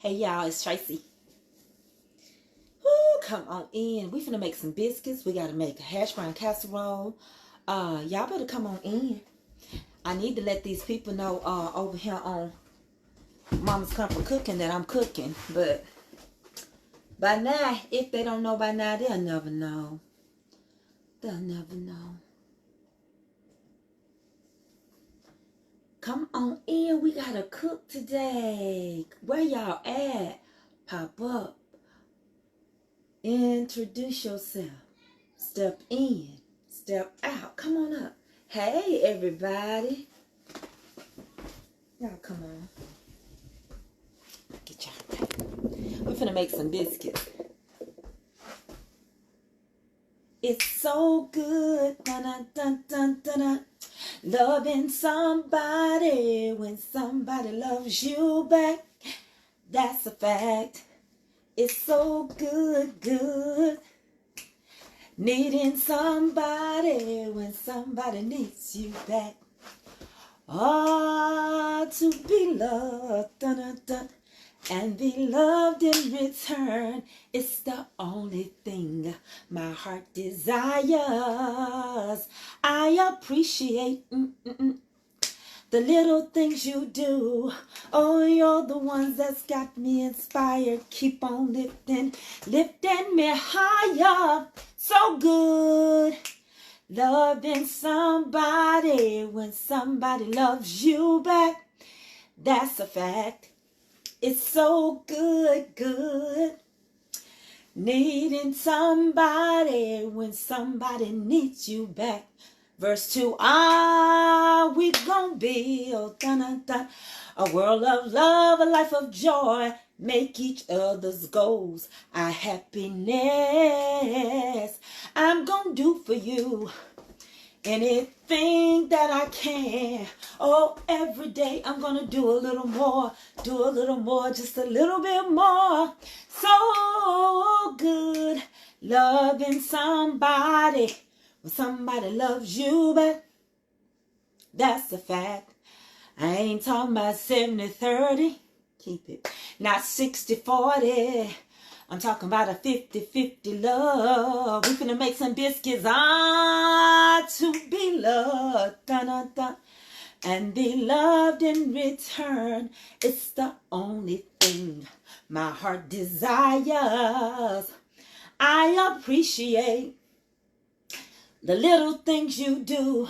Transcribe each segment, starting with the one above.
Hey y'all, it's Tracy. Woo, come on in. We finna make some biscuits. We gotta make a hash brown casserole. Y'all better come on in. I need to let these people know over here on Mama's Comfort Cooking that I'm cooking. But by now, if they don't know by now, they'll never know. They'll never know. Come on in. We gotta cook today. Where y'all at? Pop up. Introduce yourself. Step in. Step out. Come on up. Hey, everybody. Y'all come on. Get y'all ready. We're finna make some biscuits. It's so good. Dun, dun, dun, dun, dun, dun. Loving somebody when somebody loves you back. That's a fact. It's so good, good. Needing somebody when somebody needs you back. Ah, to be loved, dun, dun, dun, and be loved in return. It's the only thing my heart desires. I appreciate the little things you do. Oh, you're the ones that's got me inspired. Keep on lifting, lifting me higher. So good. Loving somebody when somebody loves you back. That's a fact. It's so good, good. Needing somebody when somebody needs you back. Verse 2, we gon' build dun, dun, dun, a world of love, a life of joy. Make each other's goals our happiness. I'm gon' do for you anything that I can. Oh, every day I'm gonna do a little more, just a little bit more. So good, loving somebody when somebody loves you back. That's a fact. I ain't talking about 70-30. Keep it. Not 60-40. I'm talking about a 50-50 love. We finna make some biscuits. To be loved. Dun, dun, dun, and be loved in return. It's the only thing my heart desires. I appreciate the little things you do.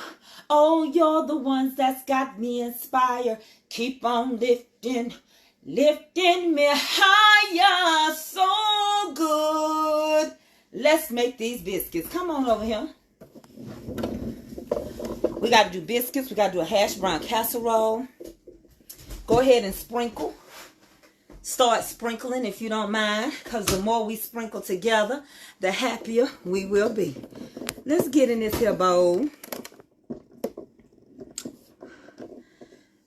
Oh, you're the ones that's got me inspired. Keep on lifting, lifting me higher. So good. Let's make these biscuits. Come on over here. We got to do biscuits. We got to do a hash brown casserole. Go ahead and sprinkle. Start sprinkling if you don't mind, because the more we sprinkle together, the happier we will be. Let's get in this here bowl.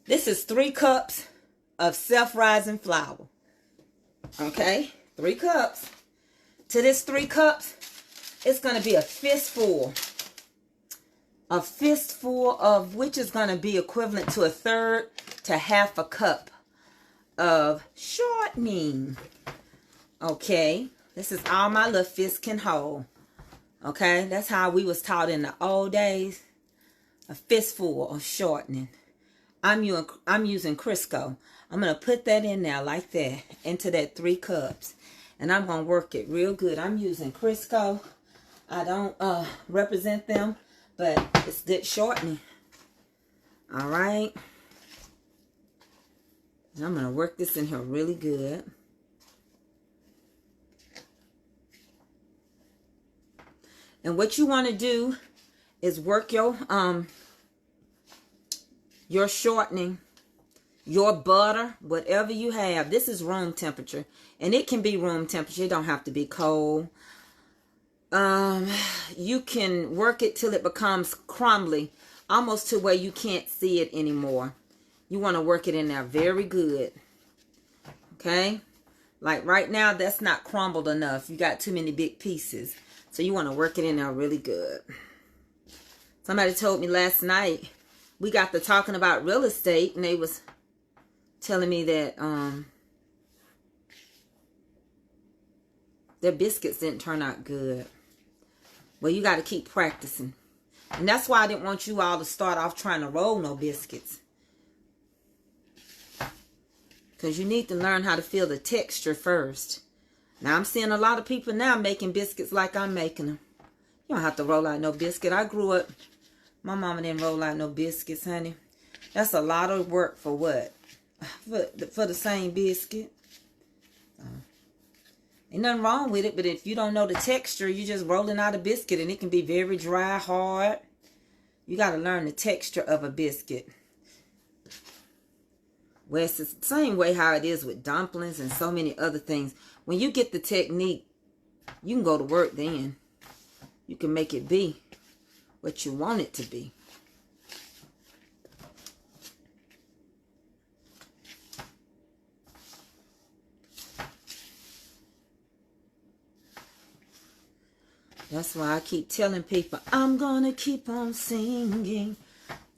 This is 3 cups of self-rising flour. Okay, 3 cups. To this 3 cups, it's going to be a fistful. A fistful of which is going to be equivalent to 1/3 to 1/2 cup of shortening. Okay, this is all my little fist can hold. Okay, that's how we was taught in the old days. A fistful of shortening. I'm using Crisco. I'm going to put that in there like that into that 3 cups. And I'm going to work it real good. I'm using Crisco. I don't represent them, but it's good shortening. All right. And I'm going to work this in here really good. And what you want to do is work your shortening, your butter, whatever you have. This is room temperature, and it can be room temperature. It don't have to be cold. You can work it till it becomes crumbly, almost to where you can't see it anymore. You want to work it in there very good. Okay? Like right now, that's not crumbled enough. You got too many big pieces. So you want to work it in there really good. Somebody told me last night, we got to talking about real estate, and they was telling me that Their biscuits didn't turn out good. Well, you got to keep practicing. And that's why I didn't want you all to start off trying to roll no biscuits. Because you need to learn how to feel the texture first. Now, I'm seeing a lot of people now making biscuits like I'm making them. You don't have to roll out no biscuit. I grew up, my mama didn't roll out no biscuits, honey. That's a lot of work for what? For the same biscuit. Ain't nothing wrong with it, but if you don't know the texture, you're just rolling out a biscuit and it can be very dry, hard. You got to learn the texture of a biscuit. Well, it's the same way how it is with dumplings and so many other things. When you get the technique, you can go to work then. You can make it be what you want it to be. That's why I keep telling people, I'm going to keep on singing.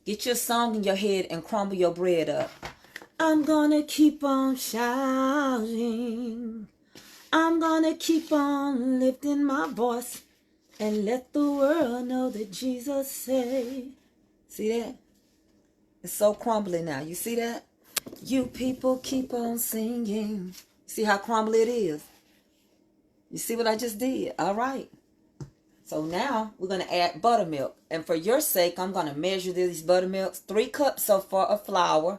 Get your song in your head and crumble your bread up. I'm going to keep on shouting. I'm going to keep on lifting my voice and let the world know that Jesus saved. See that? It's so crumbly now. You see that? You people keep on singing. See how crumbly it is? You see what I just did? All right. So now we're going to add buttermilk. And for your sake, I'm going to measure these buttermilks. 3 cups so far of flour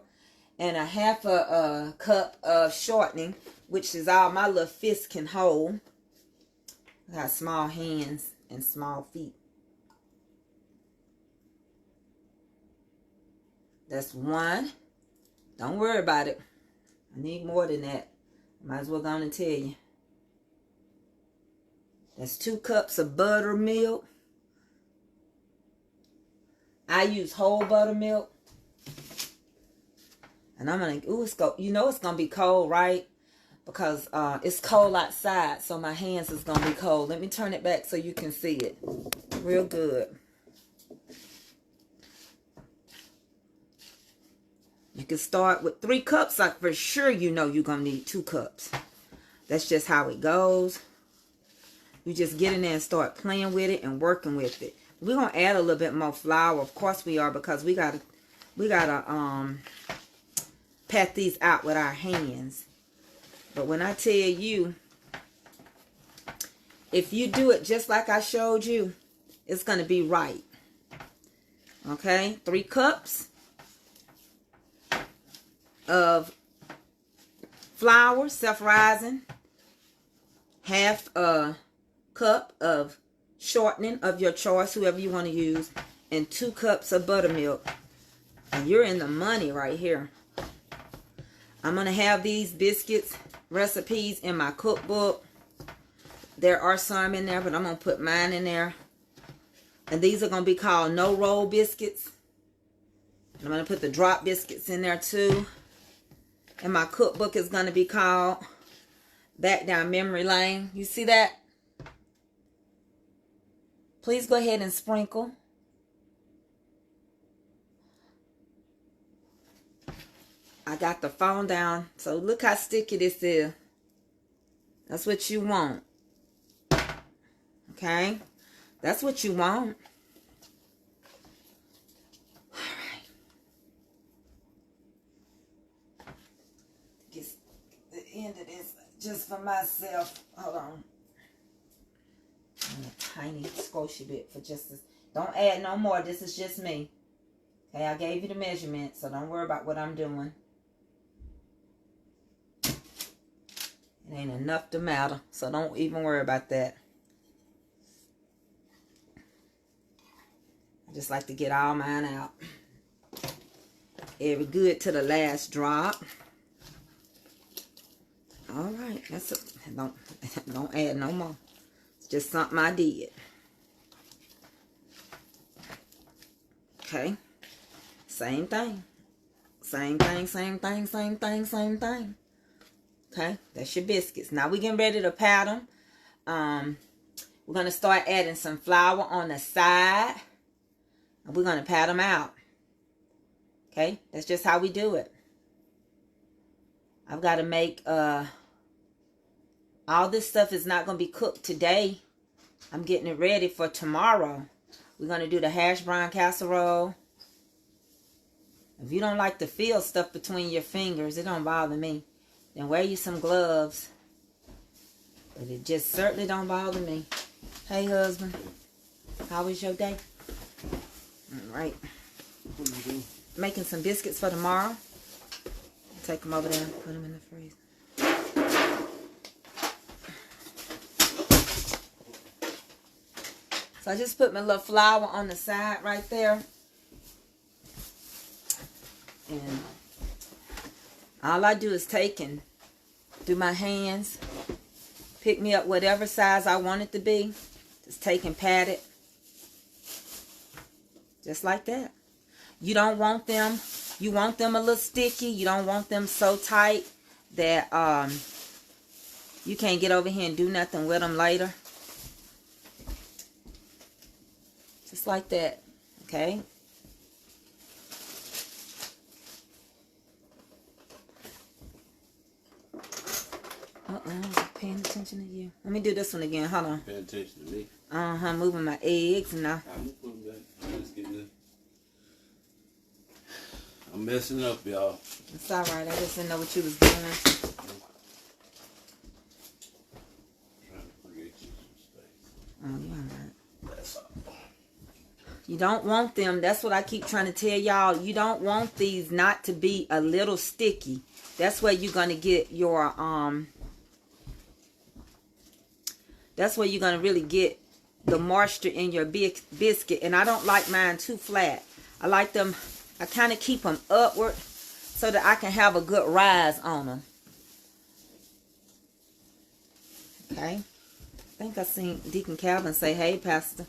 and a half a cup of shortening, which is all my little fist can hold. I got small hands and small feet. That's 1. Don't worry about it. I need more than that. Might as well go on and tell you. That's 2 cups of buttermilk. I use whole buttermilk. And I'm going to, you know it's going to be cold, right? Because it's cold outside, so my hands is going to be cold. Let me turn it back so you can see it real good. You can start with 3 cups. Like for sure you know you're going to need 2 cups. That's just how it goes. You just get in there and start playing with it and working with it. We're going to add a little bit more flour. Of course we are, because we got to pat these out with our hands. But when I tell you, if you do it just like I showed you, it's going to be right. Okay? 3 cups of flour, self-rising. Half a cup of shortening of your choice, whoever you want to use, and 2 cups of buttermilk. And you're in the money right here. I'm going to have these biscuits recipes in my cookbook. There are some in there, but I'm going to put mine in there. And these are going to be called no roll biscuits. And I'm going to put the drop biscuits in there too. And my cookbook is going to be called Back Down Memory Lane. You see that? Please go ahead and sprinkle. I got the phone down. So look how sticky this is. That's what you want. Okay? That's what you want. Alright. Get the end of this just for myself. Hold on. And a tiny squishy bit for just this. Don't add no more. This is just me. Okay, I gave you the measurement, so don't worry about what I'm doing. It ain't enough to matter, so don't even worry about that. I just like to get all mine out. Every good to the last drop. All right, that's it. Don't add no more. Just something I did. Okay. Same thing. Same thing, same thing, same thing, same thing. Okay. That's your biscuits. Now we're getting ready to pat them. We're going to start adding some flour on the side. And we're going to pat them out. Okay. That's just how we do it. I've got to make All this stuff is not going to be cooked today. I'm getting it ready for tomorrow. We're going to do the hash brown casserole. If you don't like to feel stuff between your fingers, it don't bother me. Then wear you some gloves. But it just certainly don't bother me. Hey, husband. How was your day? All right. What are you doing? Making some biscuits for tomorrow. Take them over there and put them in the freezer. So I just put my little flour on the side right there. And all I do is take and do my hands. Pick me up whatever size I want it to be. Just take and pat it. Just like that. You don't want them. You want them a little sticky. You don't want them so tight that you can't get over here and do nothing with them later. Just like that. Okay. Paying attention to you. Let me do this one again. Hold on. Paying attention to me. Moving my eggs and I'm putting back. I'm just getting it. I'm messing up, y'all. It's all right. I just didn't know what you was doing. Trying to create you some space. Oh, you're all right. That's all. You don't want them. That's what I keep trying to tell y'all. You don't want these not to be a little sticky. That's where you're gonna get your That's where you're gonna really get the moisture in your biscuit. And I don't like mine too flat. I like them. I kind of keep them upward so that I can have a good rise on them. Okay. I think I seen Deacon Calvin say, "Hey, Pastor."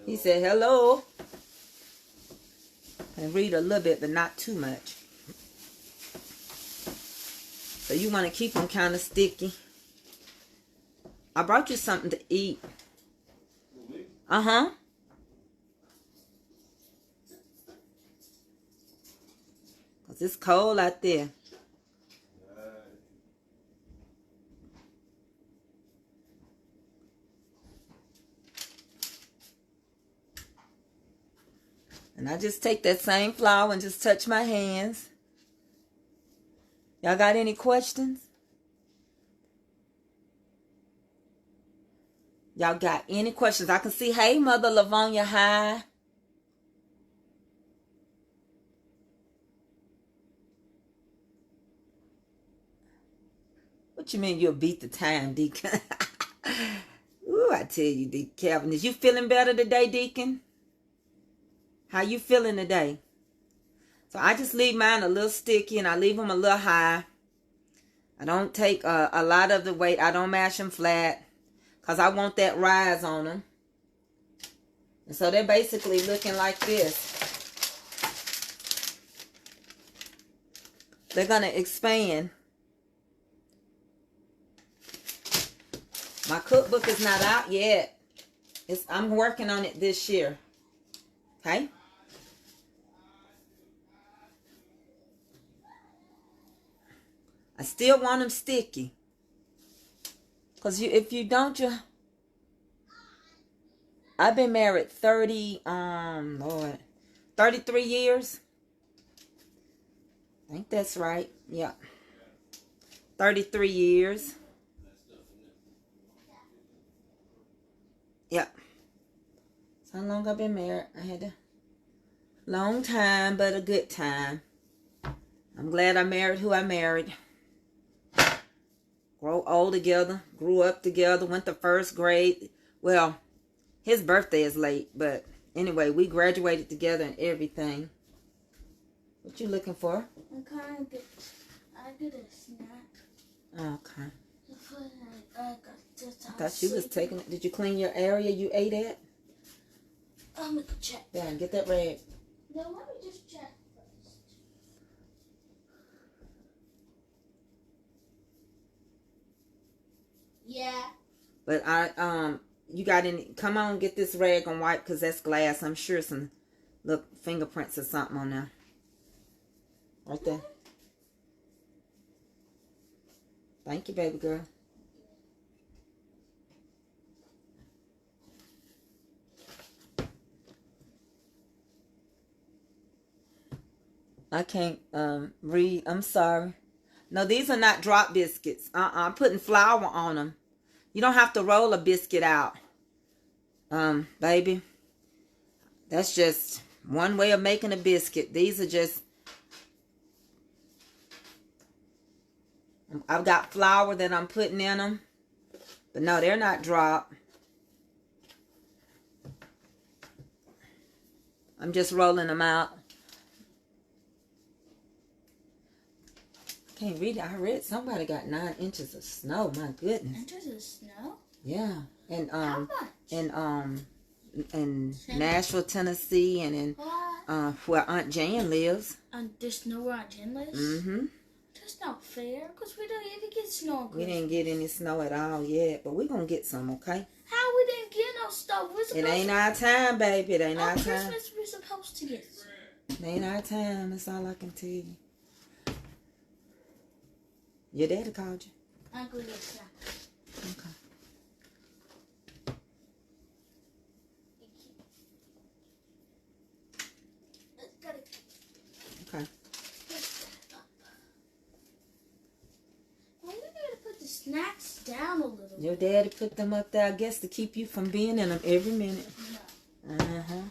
He said, "Hello." And read a little bit, but not too much. So you want to keep them kind of sticky. I brought you something to eat. Uh-huh. Because it's cold out there. And I just take that same flour and just touch my hands. Y'all got any questions? Y'all got any questions? I can see, hey, Mother Lavonia, hi. What you mean you'll beat the time, Deacon? Ooh, I tell you, Deacon Calvin, is you feeling better today, Deacon? How you feeling today? So I just leave mine a little sticky and I leave them a little high. I don't take a lot of the weight. I don't mash them flat because I want that rise on them. And so they're basically looking like this. They're going to expand. My cookbook is not out yet. I'm working on it this year. Okay? I still want them sticky. Because if you don't, I've been married 33 years. I think that's right. Yeah. 33 years. Yep. That's how long I've been married. I had a long time, but a good time. I'm glad I married who I married. Grow old together, grew up together, went to first grade. Well, his birthday is late, but anyway, we graduated together and everything. What you looking for? I get a snack. Okay. I thought you was taking it. Did you clean your area you ate at? I'm gonna check. Yeah, get that rag. No, let me just check first. Yeah. But you got any? Come on, get this rag and wipe because that's glass. I'm sure some look fingerprints or something on there. Right there. Thank you, baby girl. I can't read. I'm sorry. No, these are not drop biscuits. I'm putting flour on them. You don't have to roll a biscuit out. Baby. That's just one way of making a biscuit. These are just, I've got flour that I'm putting in them. But no, they're not drop. I'm just rolling them out. Can't read it. I read somebody got 9 inches of snow. My goodness. Inches of snow? Yeah. And How much? in Nashville, Tennessee, and in where Aunt Jan lives. There's snow where Aunt Jan lives? Mm-hmm. That's not fair, because we don't even get snow. We didn't get any snow at all yet, but we're going to get some, okay? How we didn't get no snow? It ain't our time, baby. It ain't our time. Christmas we're supposed to get. It ain't our time. That's all I can tell you. Your daddy called you? I'm going to get snack. Okay. Okay. Why do you gotta put the snacks down a little? Your daddy put them up there, I guess, to keep you from being in them every minute. No. Uh-huh.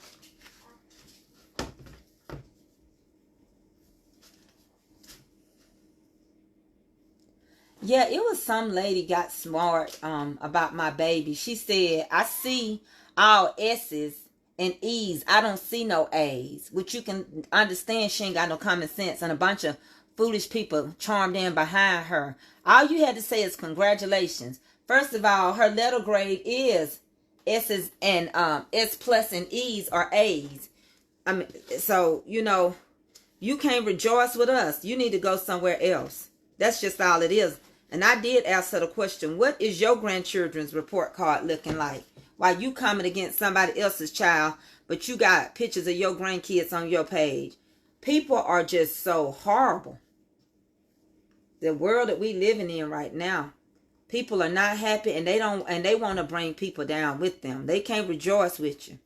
Yeah, it was some lady got smart about my baby. She said, I see all S's and E's. I don't see no A's. Which you can understand she ain't got no common sense. And a bunch of foolish people charmed in behind her. All you had to say is congratulations. First of all, her letter grade is S's and S plus and E's are A's. I mean, so, you know, you can't rejoice with us. You need to go somewhere else. That's just all it is. And I did ask her the question, what is your grandchildren's report card looking like? While you coming against somebody else's child, but you got pictures of your grandkids on your page. People are just so horrible. The world that we living in right now. People are not happy and they want to bring people down with them. They can't rejoice with you.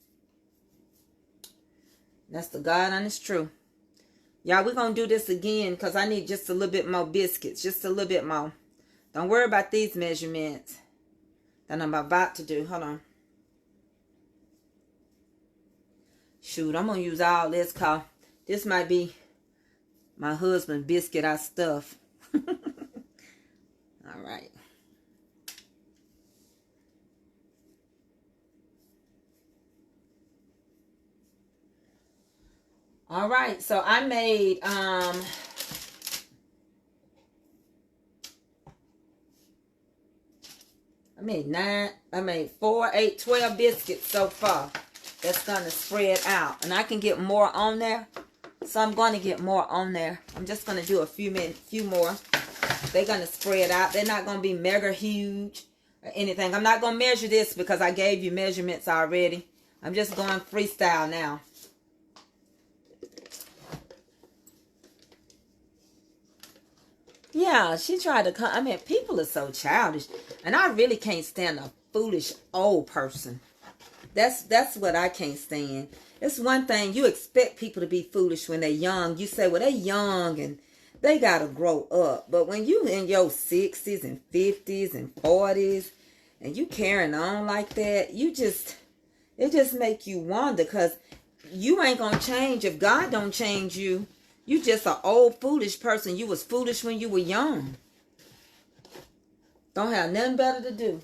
That's the God honest truth. Y'all, we're going to do this again because I need just a little bit more biscuits. Just a little bit more. Don't worry about these measurements that I'm about to do. Hold on. Shoot, I'm going to use all this because this might be my husband's biscuit I stuff. All right. All right, so I made I made 4, 8, 12 biscuits so far. That's gonna spread out, and I can get more on there. So I'm going to get more on there. I'm just gonna do a few more. They're gonna spread out. They're not gonna be mega huge or anything. I'm not gonna measure this because I gave you measurements already. I'm just going freestyle now. Yeah, she tried to come. I mean, people are so childish. And I really can't stand a foolish old person. That's what I can't stand. It's one thing, you expect people to be foolish when they're young. You say, well, they're young and they got to grow up. But when you in your 60s and 50s and 40s and you carrying on like that, it just make you wonder because you ain't going to change if God don't change you. You just an old foolish person. You was foolish when you were young. Don't have nothing better to do.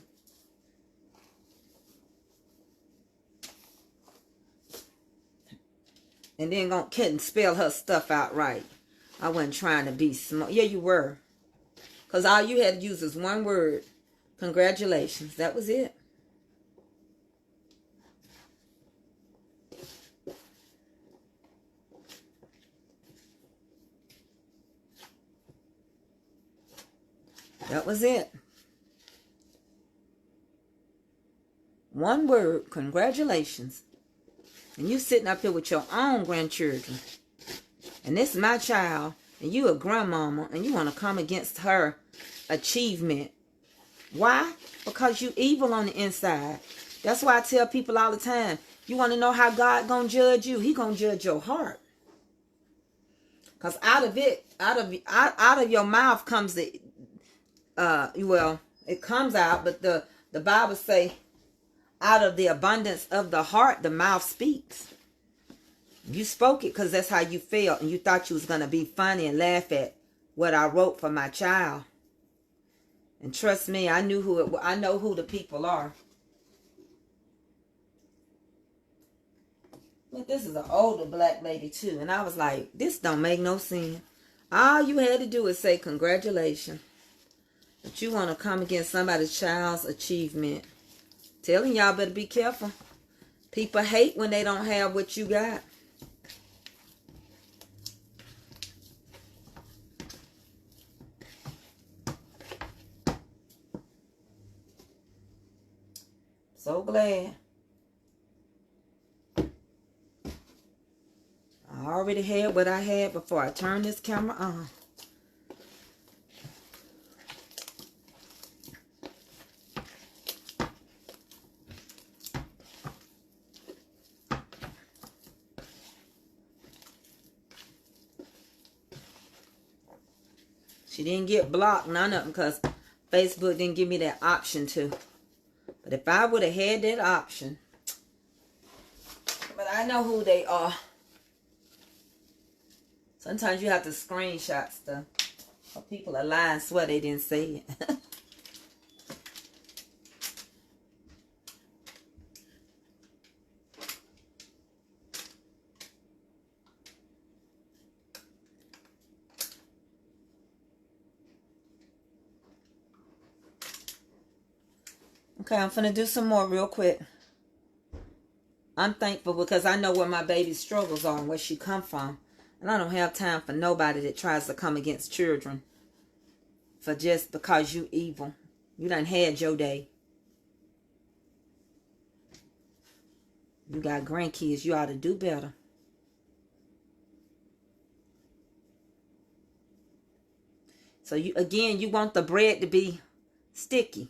And then couldn't spell her stuff out right. I wasn't trying to be smart. Yeah, you were. Because all you had to use is one word. Congratulations. That was it. That was it. One word, congratulations. And you sitting up here with your own grandchildren. And this is my child. And you a grandmama. And you want to come against her achievement. Why? Because you evil on the inside. That's why I tell people all the time. You want to know how God gonna judge you? He gonna judge your heart. Because out of your mouth comes the, well, it comes out, but the Bible say, out of the abundance of the heart, the mouth speaks. You spoke it because that's how you felt, and you thought you was going to be funny and laugh at what I wrote for my child. And trust me, I know who the people are. But this is an older black lady too, and I was like, this don't make no sense. All you had to do is say congratulations. But you want to come against somebody's child's achievement. Telling y'all better be careful. People hate when they don't have what you got. So glad. I already had what I had before I turned this camera on. She didn't get blocked, none of them, because Facebook didn't give me that option to. But if I would have had that option, but I know who they are. Sometimes you have to screenshot stuff. Or people are lying, swear they didn't say it. Okay, I'm finna do some more real quick. I'm thankful because I know where my baby's struggles are and where she come from. And I don't have time for nobody that tries to come against children for just because you evil. You done had your day. You got grandkids. You ought to do better. So you want the bread to be sticky.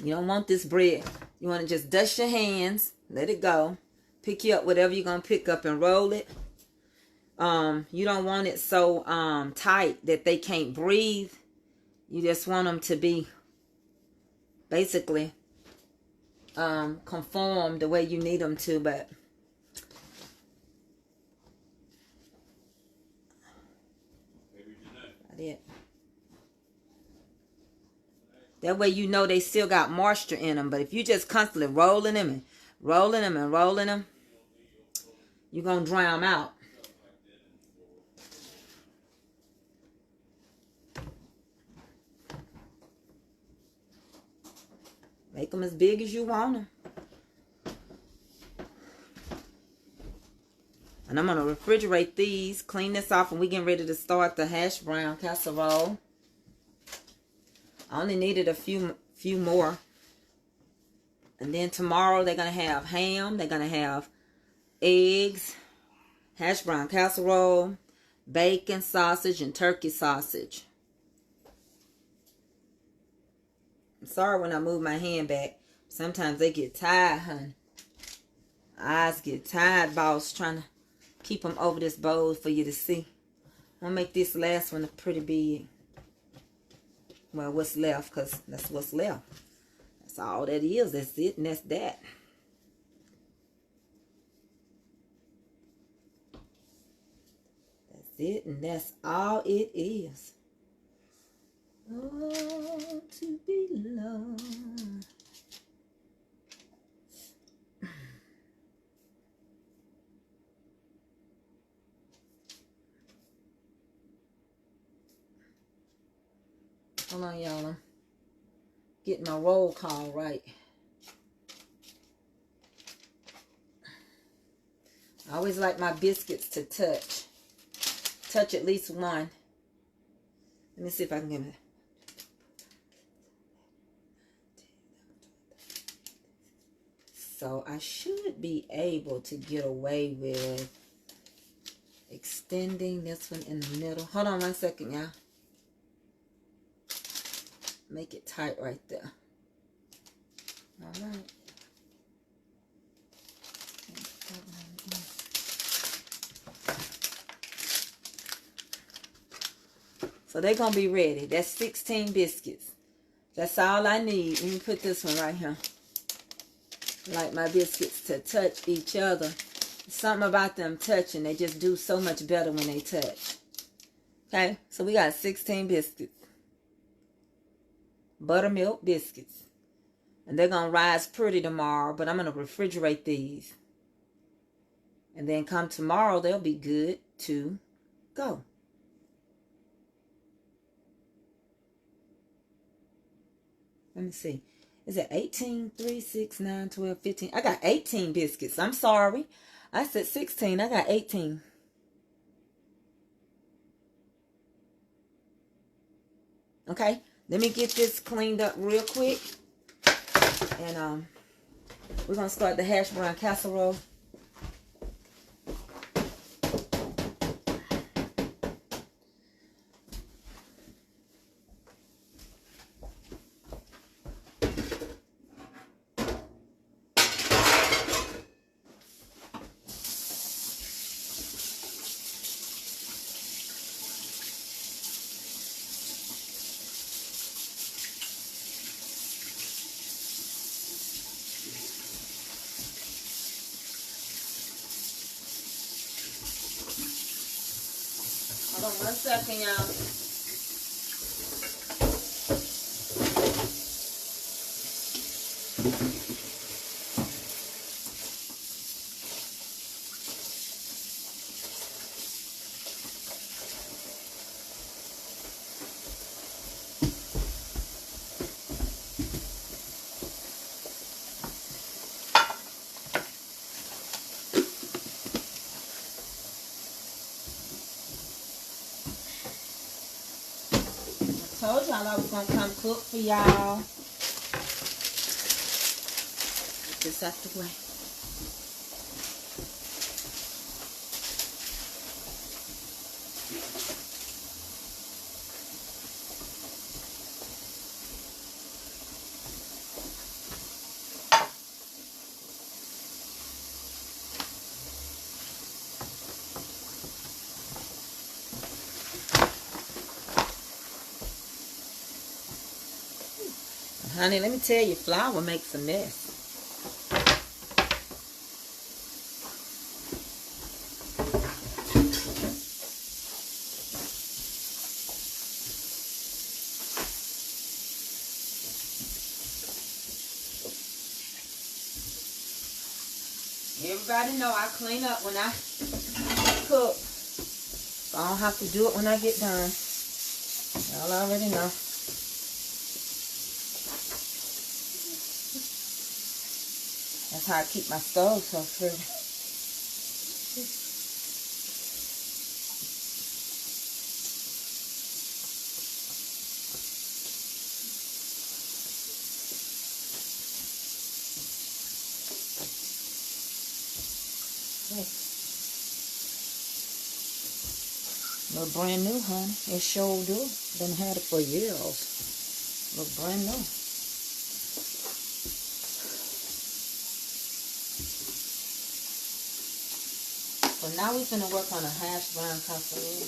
You don't want this bread. You want to just dust your hands, let it go. Pick you up whatever you're going to pick up and roll it. You don't want it so tight that they can't breathe. You just want them to be basically conform the way you need them to. But I did. That way you know they still got moisture in them. But if you just constantly rolling them and rolling them and rolling them, you're going to drown them out. Make them as big as you want them. And I'm going to refrigerate these, clean this off, and we're getting ready to start the hash brown casserole. I only needed a few more. And then tomorrow they're going to have ham. They're going to have eggs, hash brown casserole, bacon, sausage, and turkey sausage. I'm sorry when I move my hand back. Sometimes they get tired, honey. Eyes get tired, boss, trying to keep them over this bowl for you to see. I'm going to make this last one pretty big. Well, what's left, because that's what's left. That's all that is. That's it, and that's that. That's it, and that's all it is. Oh, to be loved. Hold on, y'all. I'm getting my roll call right. I always like my biscuits to touch. Touch at least one. Let me see if I can get it. So I should be able to get away with extending this one in the middle. Hold on 1 second, y'all. Make it tight right there. All right. So they're going to be ready. That's 16 biscuits. That's all I need. Let me put this one right here. I like my biscuits to touch each other. Something about them touching. They just do so much better when they touch. Okay, so we got 16 biscuits. Buttermilk biscuits. And they're going to rise pretty tomorrow, but I'm going to refrigerate these. And then come tomorrow, they'll be good to go. Let me see. Is it 18, 3, 6, 9, 12, 15? I got 18 biscuits. I'm sorry. I said 16. I got 18. Okay. Let me get this cleaned up real quick. And we're going to start the hash brown casserole. Hold on 1 second, y'all. Told y'all I was gonna come cook for y'all. Get this out the way. Honey, let me tell you, flour makes a mess. Everybody know I clean up when I cook. So I don't have to do it when I get done. Y'all already know. That's how I keep my stove so pretty. Look brand new, honey. It sure do. Been had it for years. Look brand new. So now we're going to work on a hash brown casserole.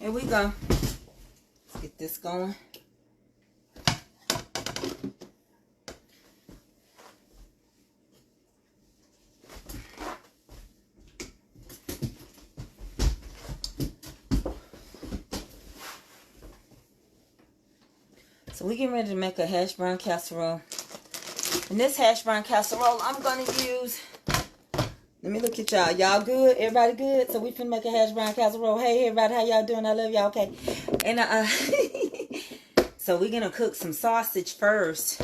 Here we go. Let's get this going. So we're getting ready to make a hash brown casserole. And this hash brown casserole I'm going to use... Let me look at y'all. Y'all good? Everybody good? So we finna make a hash brown casserole. Hey, everybody, how y'all doing? I love y'all. Okay. And so we're gonna cook some sausage first.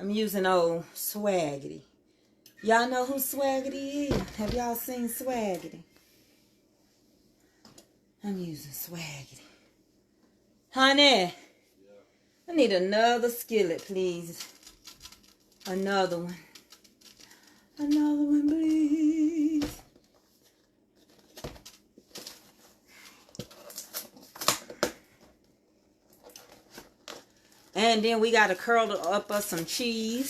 I'm using old Swaggity. Y'all know who Swaggity is? Have y'all seen Swaggity? I'm using Swaggity. Honey, I need another skillet, please. Another one. Another one, please. And then we got to curl up us some cheese.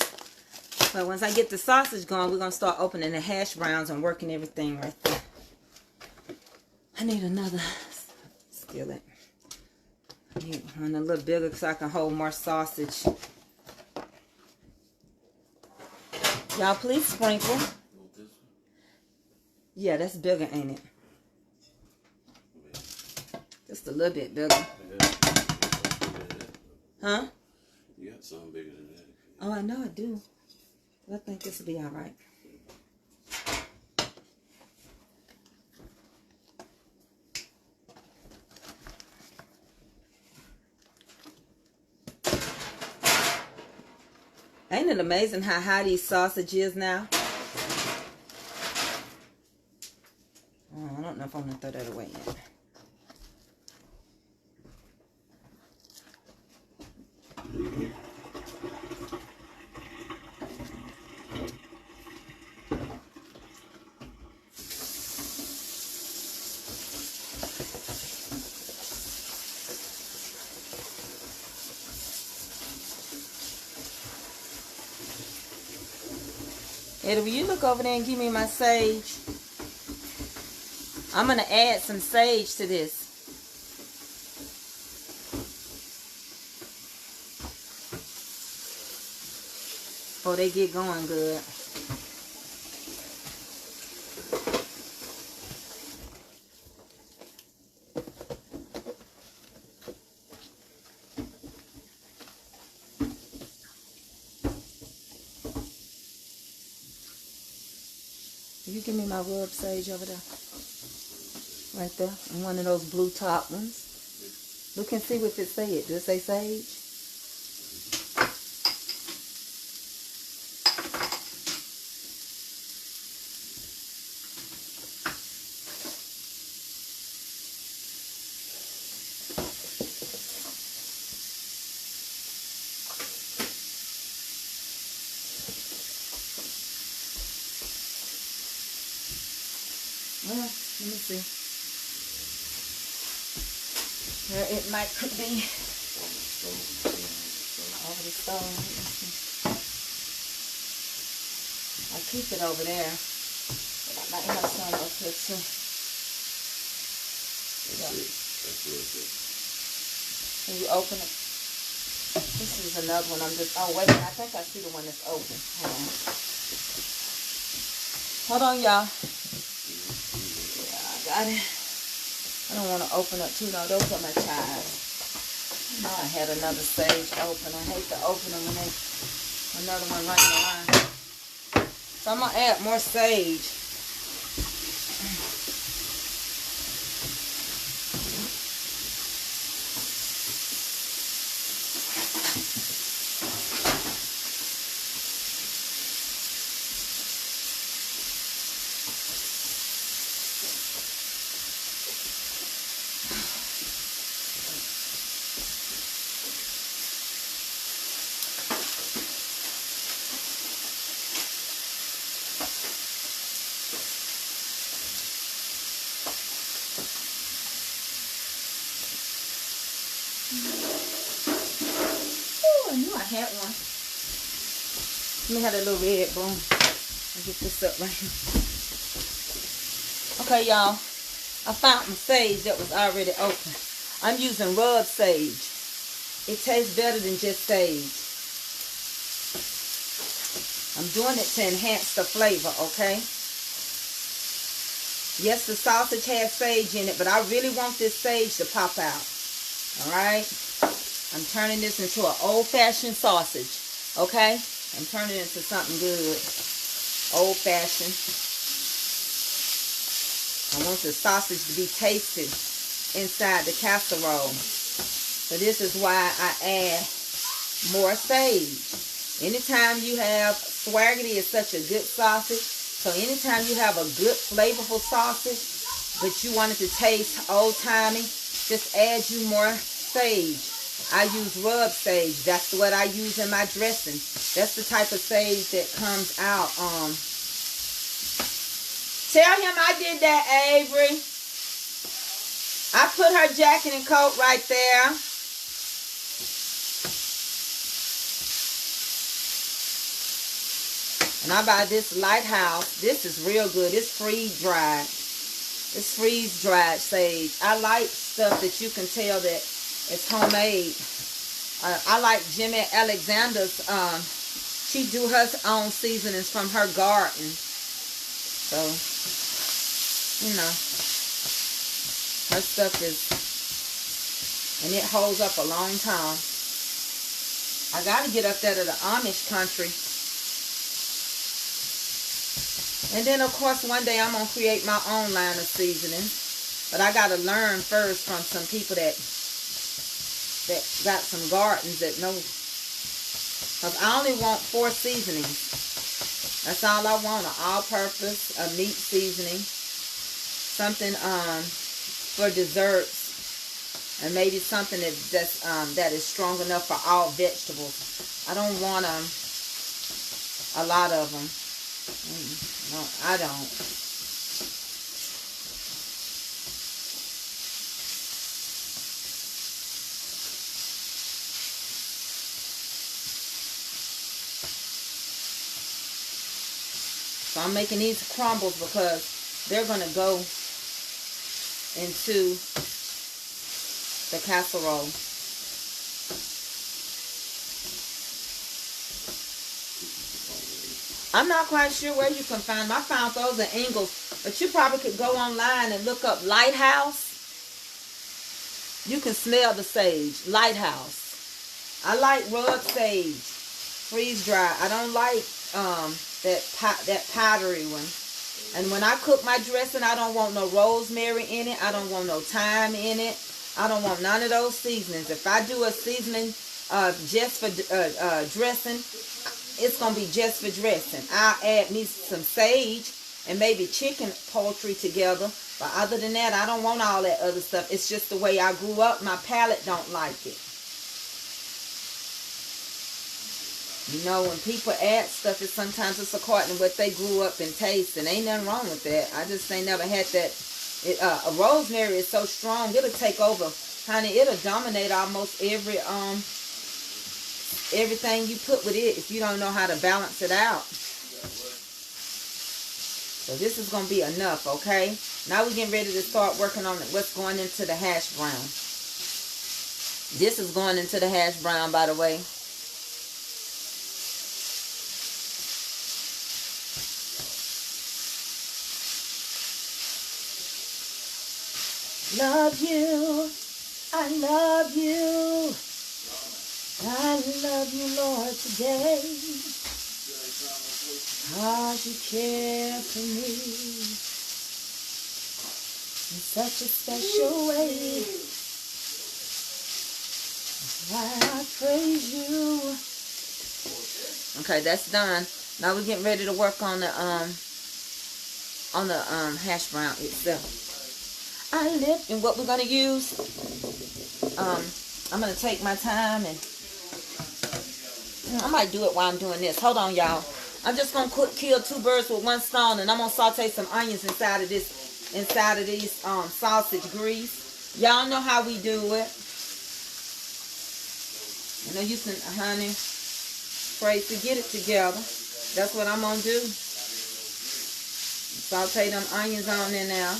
But once I get the sausage going, we're going to start opening the hash browns and working everything right there. I need another skillet. I need one a little bigger so I can hold more sausage. Y'all please sprinkle. Yeah, that's bigger, ain't it? Just a little bit bigger. Huh? You got something bigger than that. Oh, I know I do. I think this will be all right. Ain't it amazing how high these sausage is now? Oh, I don't know if I'm going to throw that away yet. Eddie, will you look over there and give me my sage? I'm going to add some sage to this. Before they get going good. You give me my rub sage over there. Right there. And one of those blue top ones. Look and see what it says. Does it say sage? Well, let me see. Where it might be over the stove. I'll keep it over there. But I might have some up here too. That's really good. Can you open it? This is another one. Oh, wait a minute. I think I see the one that's open. Hold on, y'all. Got it. I don't want to open up too long. Those are my chives. Oh, I had another sage open. I hate to open them when another one running around. So I'm going to add more sage. I knew I had one. Let me have that little red broom. I'll get this up right here. Okay, y'all. I found some sage that was already open. I'm using rub sage. It tastes better than just sage. I'm doing it to enhance the flavor, okay? Yes, the sausage has sage in it, but I really want this sage to pop out. Alright? I'm turning this into an old-fashioned sausage, okay? I'm turning it into something good. Old-fashioned. I want the sausage to be tasted inside the casserole. So this is why I add more sage. Anytime you have, spaghetti is such a good sausage. So anytime you have a good flavorful sausage, but you want it to taste old-timey, just add you more sage. I use rub sage. That's what I use in my dressing. That's the type of sage that comes out. Tell him I did that, Avery. I put her jacket and coat right there. And I buy this Lighthouse. This is real good. It's freeze-dried. It's freeze-dried sage. I like stuff that you can tell that it's homemade. I like Jimmy Alexander's. She do her own seasonings from her garden. So, you know, her stuff is, and it holds up a long time. I got to get up there to the Amish country. And then, of course, one day I'm going to create my own line of seasoning. But I got to learn first from some people that got some gardens that know. Because I only want 4 seasonings. That's all I want, an all-purpose, a meat seasoning. Something for desserts. And maybe something that is strong enough for all vegetables. I don't want a lot of them. No, I don't. So I'm making these crumbles because they're going to go into the casserole. I'm not quite sure where you can find them. I found those in Ingles. But you probably could go online and look up Lighthouse. You can smell the sage. Lighthouse. I like rub sage. Freeze dry. I don't like that powdery one. And when I cook my dressing, I don't want no rosemary in it. I don't want no thyme in it. I don't want none of those seasonings. If I do a seasoning just for dressing, it's going to be just for dressing. I'll add me some sage and maybe chicken poultry together. But other than that, I don't want all that other stuff. It's just the way I grew up. My palate don't like it. You know, when people add stuff, sometimes it's according to what they grew up and taste. And ain't nothing wrong with that. I just ain't never had that. A rosemary is so strong, it'll take over. Honey, it'll dominate almost everything you put with it if you don't know how to balance it out. So this is going to be enough, okay? Now we're getting ready to start working on what's going into the hash brown. This is going into the hash brown, by the way. Love you. I love you. I love you, Lord, today, because you care for me in such a special way. That's why I praise you. Okay, that's done. Now we're getting ready to work on the hash brown itself. And what we're gonna use, I'm gonna take my time and I might do it while I'm doing this. Hold on, y'all. I'm just gonna kill 2 birds with 1 stone, and I'm gonna saute some onions inside of these sausage grease. Y'all know how we do it. I know you can, honey, pray to get it together. That's what I'm gonna do. Saute them onions on in there.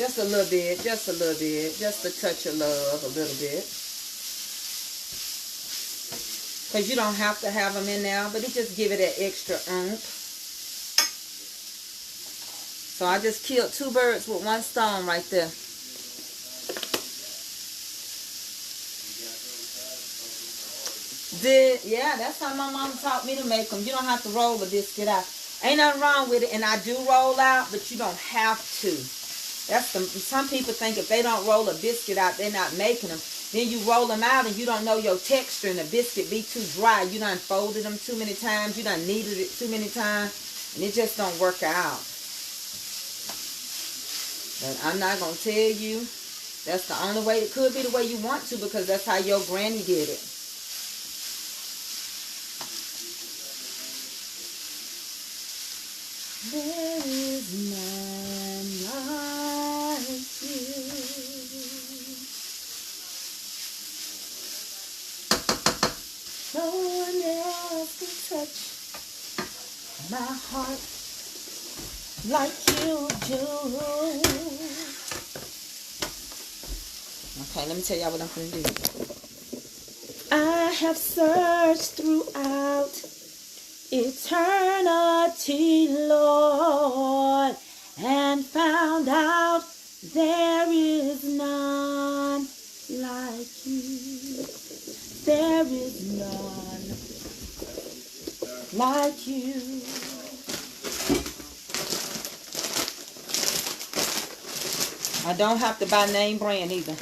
Just a little bit, just a little bit. Just a touch of love, a little bit. Because you don't have to have them in there, but it just give it that extra oomph. So I just killed 2 birds with 1 stone right there. Yeah, that's how my mom taught me to make them. You don't have to roll the biscuit out. Ain't nothing wrong with it, and I do roll out, but you don't have to. Some people think if they don't roll a biscuit out, they're not making them. Then you roll them out and you don't know your texture, and the biscuit be too dry. You done folded them too many times. You done kneaded it too many times, and it just don't work out. But I'm not going to tell you. That's the only way. It could be the way you want to, because that's how your granny did it. There is none like you. No one else can touch my heart like you do. Okay, let me tell y'all what I'm going to do. I have searched throughout eternity, Lord, and found out there is none like you. There is none like you. I don't have to buy name brand either.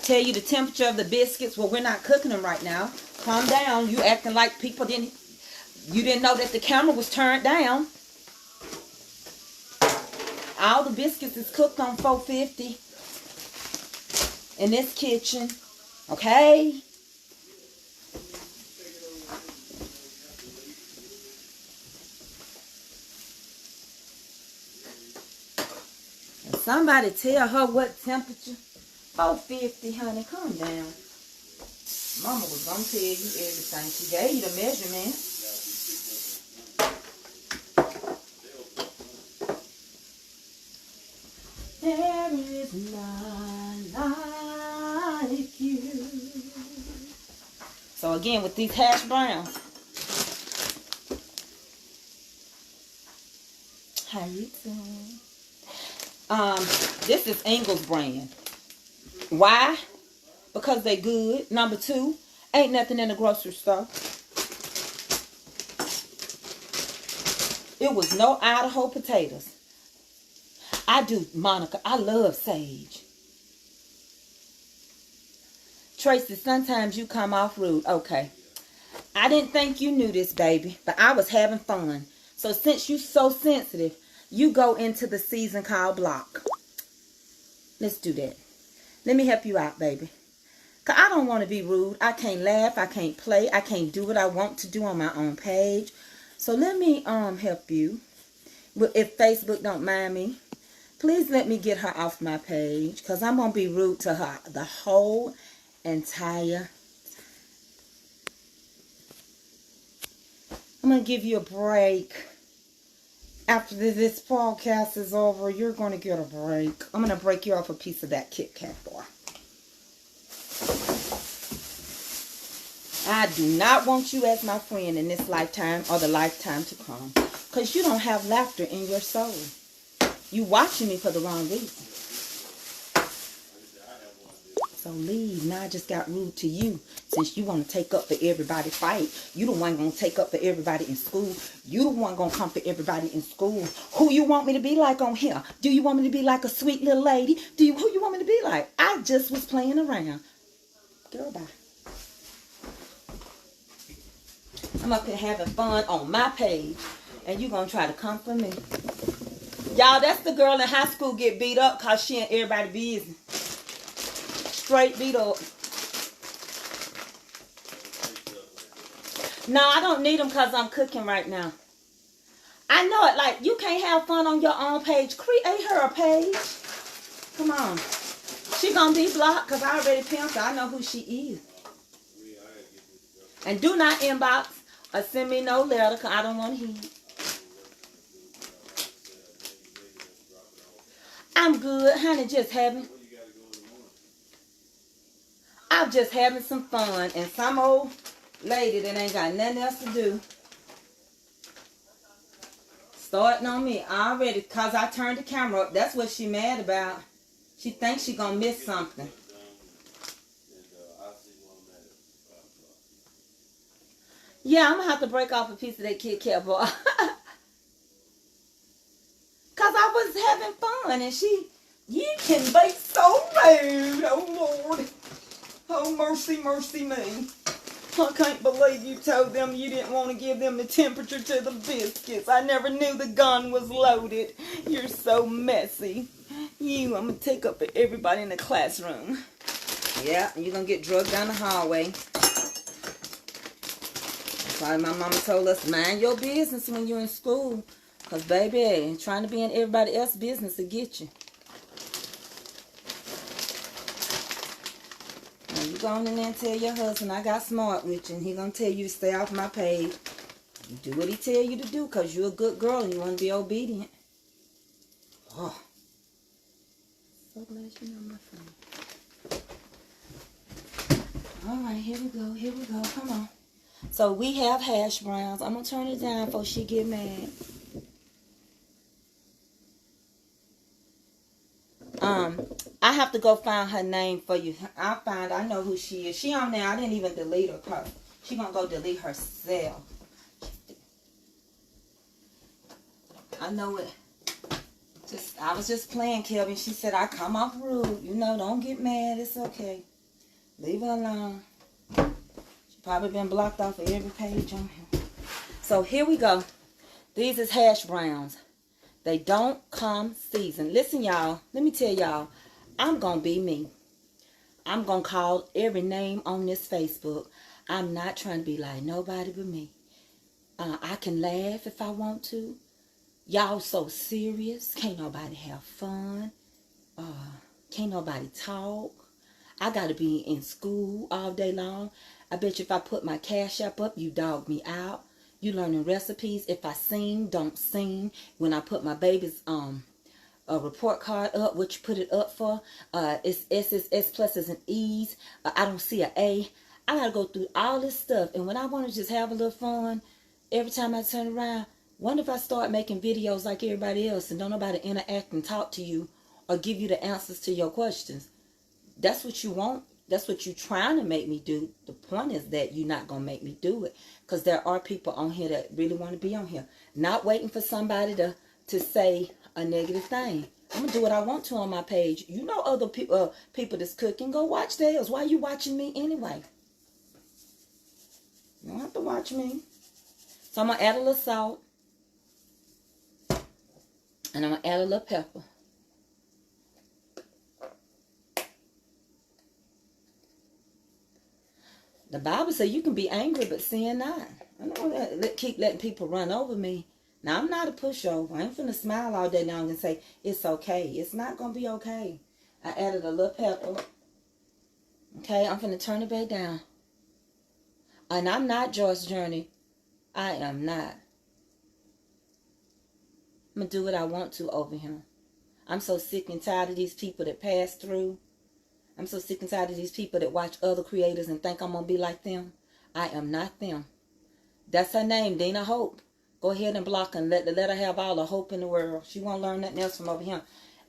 Tell you the temperature of the biscuits. Well, we're not cooking them right now. Calm down. You acting like you didn't know that the camera was turned down. All the biscuits is cooked on 450 in this kitchen. Okay? And somebody tell her what temperature. 450, honey. Calm down. Mama was going to tell you everything. She gave you the measurement. There is none like you. So again, with these hash browns. How you doing? This is Ingles brand. Why? Because they good. Number 2, ain't nothing in the grocery store. It was no Idaho potatoes. Monica, I love sage. Tracy, sometimes you come off rude. Okay. I didn't think you knew this, baby, but I was having fun. So since you so sensitive, you go into the season called block. Let's do that. Let me help you out, baby. Because I don't want to be rude. I can't laugh. I can't play. I can't do what I want to do on my own page. So let me help you. If Facebook don't mind me, please let me get her off my page. Because I'm going to be rude to her the whole entire. I'm going to give you a break. After this podcast is over, you're going to get a break. I'm going to break you off a piece of that Kit Kat bar. I do not want you as my friend in this lifetime or the lifetime to come. Because you don't have laughter in your soul. You watching me for the wrong reason. So leave. Now I just got rude to you. Since you want to take up for everybody fight. You the one going to take up for everybody in school. You the one going to come for everybody in school. Who you want me to be like on here? Do you want me to be like a sweet little lady? Who you want me to be like? I just was playing around. Girl, bye. I'm up here having fun on my page. And you going to try to come for me. Y'all, that's the girl in high school get beat up because she and everybody busy. Straight beat up. No, I don't need them because I'm cooking right now. I know it. Like, you can't have fun on your own page. Create her a page. Come on. She going to be blocked because I already pimped her. I know who she is. And do not inbox or send me no letter because I don't want to hear it. I'm good, honey. I'm just having some fun. And some old lady that ain't got nothing else to do starting on me already because I turned the camera up. That's what she mad about. She thinks she gonna miss something. Yeah, I'm gonna have to break off a piece of that Kit Kat bar. Cause I was having fun and you can be so rude. Oh Lord. Oh mercy, mercy me. I can't believe you told them you didn't want to give them the temperature to the biscuits. I never knew the gun was loaded. You're so messy. I'm gonna take up for everybody in the classroom. Yeah, you're gonna get drugged down the hallway. That's why my mama told us, mind your business when you're in school. Because, baby, trying to be in everybody else's business to get you. Now, you go on in there and tell your husband I got smart with you. And he going to tell you to stay off my page. You do what he tell you to do because you're a good girl and you want to be obedient. Oh. So glad you know my friend. All right, here we go. Here we go. Come on. So, we have hash browns. I'm going to turn it down before she get mad. I have to go find her name for you. I know who she is. She on there. I didn't even delete her because she gonna go delete herself. I know it. I was just playing, Kelvin. She said I come off rude. You know, don't get mad. It's okay. Leave her alone. She probably been blocked off of every page on here. So here we go. These is hash browns. They don't come seasoned. Listen, y'all. Let me tell y'all. I'm going to be me. I'm going to call every name on this Facebook. I'm not trying to be like nobody but me. I can laugh if I want to. Y'all so serious. Can't nobody have fun. Can't nobody talk. I got to be in school all day long. I bet you if I put my Cash App up, you dog me out. You learning recipes. If I sing, don't sing. When I put my baby's a report card up, what you put it up for, it's S's, S pluses, and E's. I don't see an A. I gotta go through all this stuff. And when I want to just have a little fun, every time I turn around, wonder if I start making videos like everybody else and don't nobody interact and talk to you or give you the answers to your questions. That's what you want. That's what you're trying to make me do. The point is that you're not going to make me do it. Because there are people on here that really want to be on here. Not waiting for somebody to say a negative thing. I'm going to do what I want to on my page. You know other people that's cooking. Go watch theirs. Why are you watching me anyway? You don't have to watch me. So I'm going to add a little salt. And I'm going to add a little pepper. The Bible says you can be angry, but sin not. I know that keep letting people run over me. Now, I'm not a pushover. I ain't finna smile all day long and say, it's okay. It's not going to be okay. I added a little pepper. Okay, I'm finna turn it back down. And I'm not Joyce Journey. I am not. I'm going to do what I want to over here. I'm so sick and tired of these people that pass through. I'm so sick and tired of these people that watch other creators and think I'm going to be like them. I am not them. That's her name, Dina Hope. Go ahead and block her and let her have all the hope in the world. She won't learn nothing else from over here.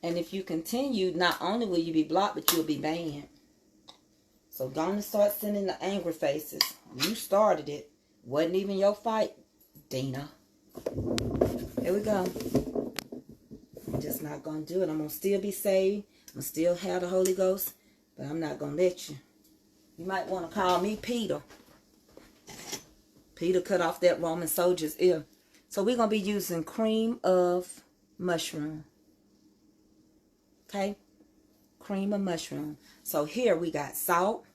And if you continue, not only will you be blocked, but you'll be banned. So go on and start sending the angry faces. You started it. Wasn't even your fight, Dina. Here we go. I'm just not going to do it. I'm going to still be saved. I'm going to still have the Holy Ghost. But I'm not going to let you. You might want to call me Peter. Peter cut off that Roman soldier's ear. So we're going to be using cream of mushroom. Okay? Cream of mushroom. So here we got salt.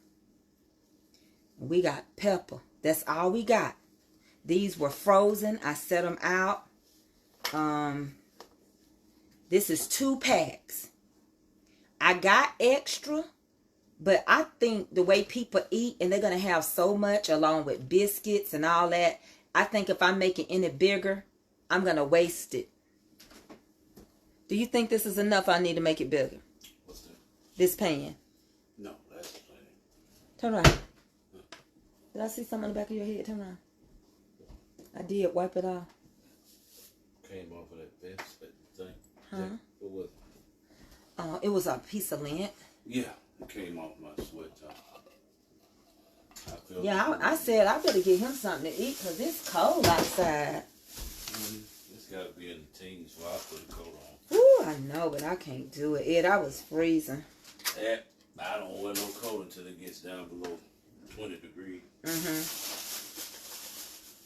We got pepper. That's all we got. These were frozen. I set them out. This is 2 packs. I got extra. But I think the way people eat, and they're going to have so much along with biscuits and all that, I think if I make it any bigger, I'm going to waste it. Do you think this is enough? I need to make it bigger. What's that? This pan. No, that's plenty. Turn around. Did I see something on the back of your head? Turn around. I did. Wipe it off. Came off of that vest, that thing. Huh? What was it? It was a piece of lint. Yeah, it came off my sweat top. Yeah, I said I better get him something to eat because it's cold outside. It's got to be in the teens, so I put a coat on. Ooh, I know, but I can't do it. Ed, I was freezing. I don't wear no coat until it gets down below 20 degrees.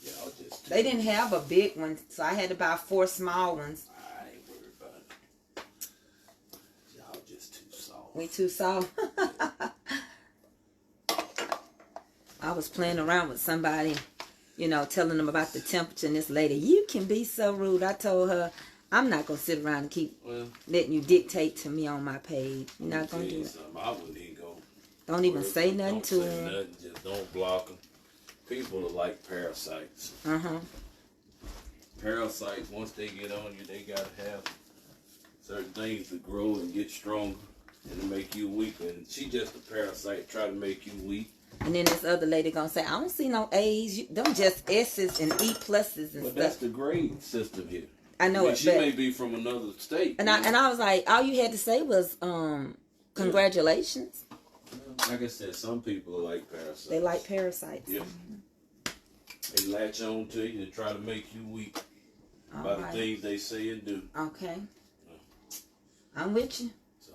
Yeah, I'll just... They didn't have a big one, so I had to buy 4 small ones. I ain't worried about it. Y'all just too soft. We too soft. I was playing around with somebody, you know, telling them about the temperature, and this lady, you can be so rude. I told her, I'm not going to sit around and keep letting you dictate to me on my page. You're not going to do it. I wouldn't even go. Don't even say nothing to them. Nothing, just don't block them. People are like parasites. Parasites, once they get on you, they got to have certain things to grow and get stronger and to make you weaker. And she just a parasite, try to make you weak. And then this other lady gonna say, I don't see no A's. Them just S's and E pluses and but stuff. That's the grade system here. I know it. She may be from another state. And I was like, all you had to say was, congratulations. Like I said, some people are like parasites. They like parasites. Yeah. They latch on to you and try to make you weak by the things they say and do. Okay. I'm with you. So.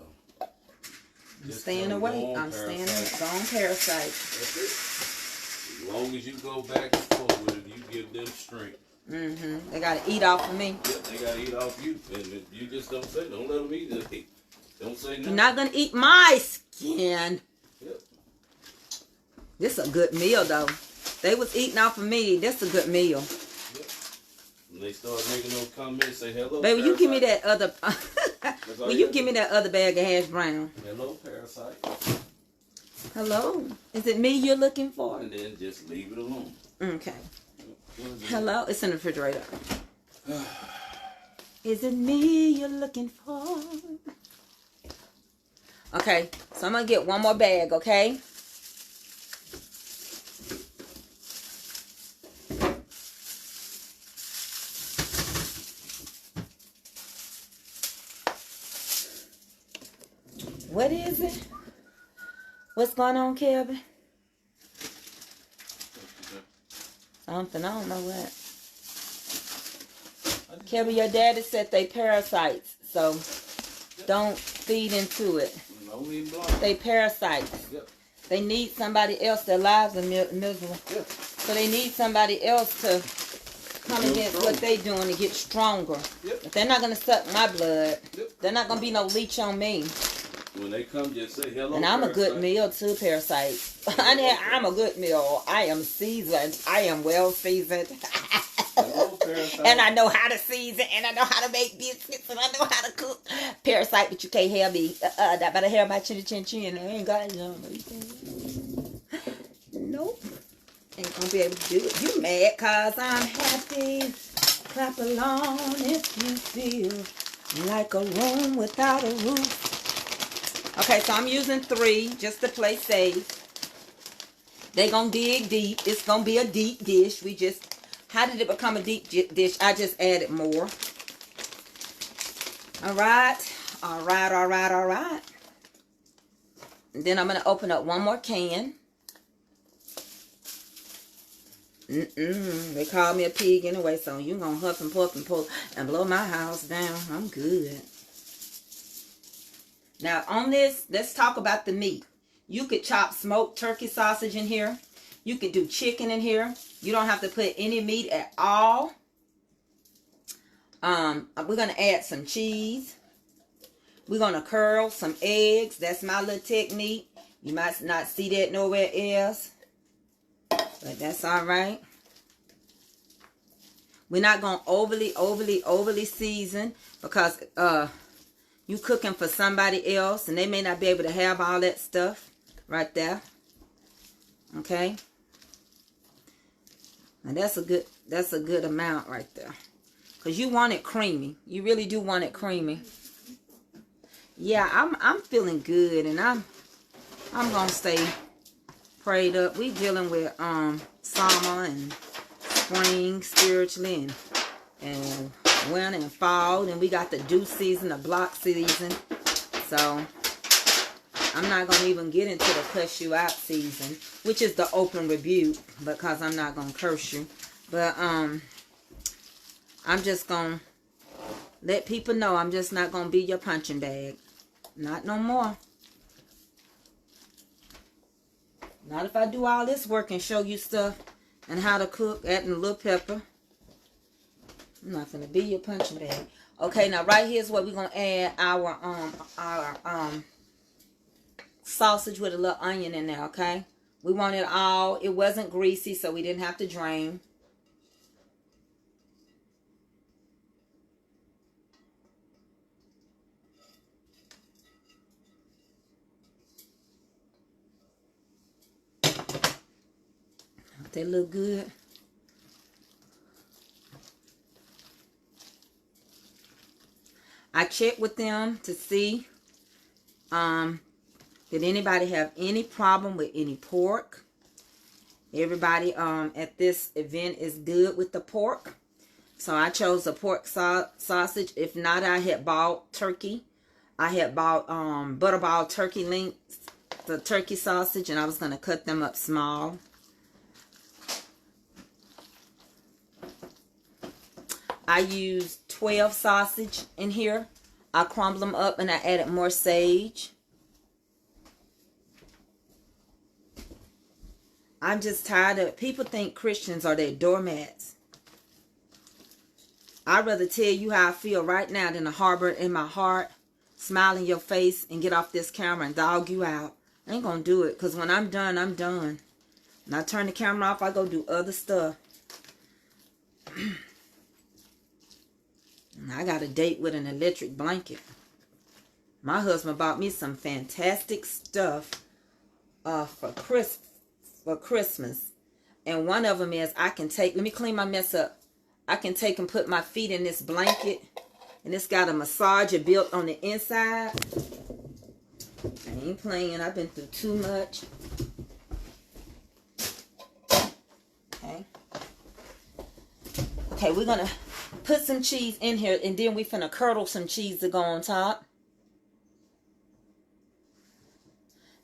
I'm staying away. I'm staying gone parasite. That's it. As long as you go back and forth with it, you give them strength. They gotta eat off of me. Yep, they gotta eat off you. And if you just don't say, don't let them eat it. Don't say nothing. You're not gonna eat my skin. Yep. This is a good meal though. They was eating off of me. This is a good meal. Yep. When they start making those comments, say hello. Baby, parasite. you give me that other. Will you give me that other bag of hash brown? Hello, parasite. Hello. Is it me you're looking for? And then just leave it alone. Okay. Hello. It's in the refrigerator. Is it me you're looking for? Okay. So I'm gonna get one more bag. Okay. What is it? What's going on, Kevin? Something, I don't know what. Kevin, your daddy said they parasites, so don't feed into it. They parasites. Yep. They need somebody else. Their lives are miserable. Yep. So they need somebody else to come against what they doing to get stronger. Yep. If they're not going to suck my blood, Yep. they're not going to be no leech on me. When they come, just say hello. And I'm a good parasite. meal too, parasites. I'm a good meal. I am seasoned. I am well seasoned. Hello, parasite. And I know how to season, and I know how to make biscuits, and I know how to cook. Parasite, but you can't have me. That better have my chin chin chin. I ain't got it. Nope. Ain't gonna be able to do it. You mad cause I'm happy. Clap along if you feel like a room without a roof. Okay, so I'm using 3 just to play safe. They gonna dig deep. It's gonna be a deep dish. How did it become a deep dish? I just added more. All right. And then I'm gonna open up one more can. They call me a pig anyway, so you gonna huff and puff and pull and blow my house down. I'm good. Now, on this, let's talk about the meat. You could chop smoked turkey sausage in here. You could do chicken in here. You don't have to put any meat at all. We're going to add some cheese. We're going to curl some eggs. That's my little technique. You might not see that nowhere else. But that's all right. We're not going to overly season because you cooking for somebody else and they may not be able to have all that stuff right there. Okay? And that's a good amount right there. Because you want it creamy. You really do want it creamy. Yeah, I'm feeling good, and I'm gonna stay prayed up. We dealing with summer and spring spiritually, and winter and fall, and we got the dew season, the block season. So I'm not gonna even get into the cuss you out season, which is the open rebuke, because I'm not gonna curse you. But I'm just gonna let people know I'm just not gonna be your punching bag. Not no more. Not if I do all this work and show you stuff and how to cook, adding a little pepper. I'm not gonna be your punching bag. Okay, now right here is what we're gonna add our sausage with a little onion in there. Okay, we want it all. It wasn't greasy, so we didn't have to drain. They look good. I checked with them to see did anybody have any problem with any pork. Everybody at this event is good with the pork. So I chose a pork sausage. If not, I had bought turkey. I had bought butterball turkey links, the turkey sausage, and I was going to cut them up small. I used 12 sausage in here. I crumbled them up and I added more sage. I'm just tired of people think Christians are their doormats. I'd rather tell you how I feel right now than to harbor it in my heart, smile in your face, and get off this camera and dog you out. I ain't gonna do it, because when I'm done, I'm done. When I turn the camera off, I go do other stuff. I got a date with an electric blanket. My husband bought me some fantastic stuff for Christmas. And one of them is I can take, let me clean my mess up. I can take and put my feet in this blanket. And it's got a massager built on the inside. I ain't playing. I've been through too much. Okay. Okay, we're going to put some cheese in here, and then we finna curdle some cheese to go on top.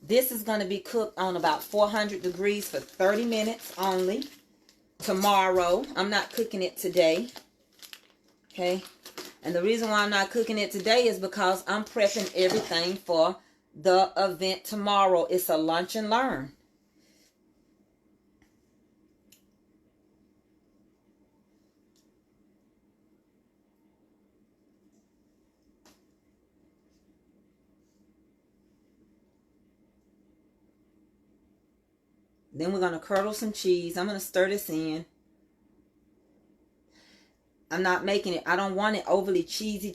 This is going to be cooked on about 400 degrees for 30 minutes only. Tomorrow. I'm not cooking it today. Okay. And the reason why I'm not cooking it today is because I'm prepping everything for the event tomorrow. It's a lunch and learn. Then we're going to curdle some cheese. I'm going to stir this in. I'm not making it, I don't want it overly cheesy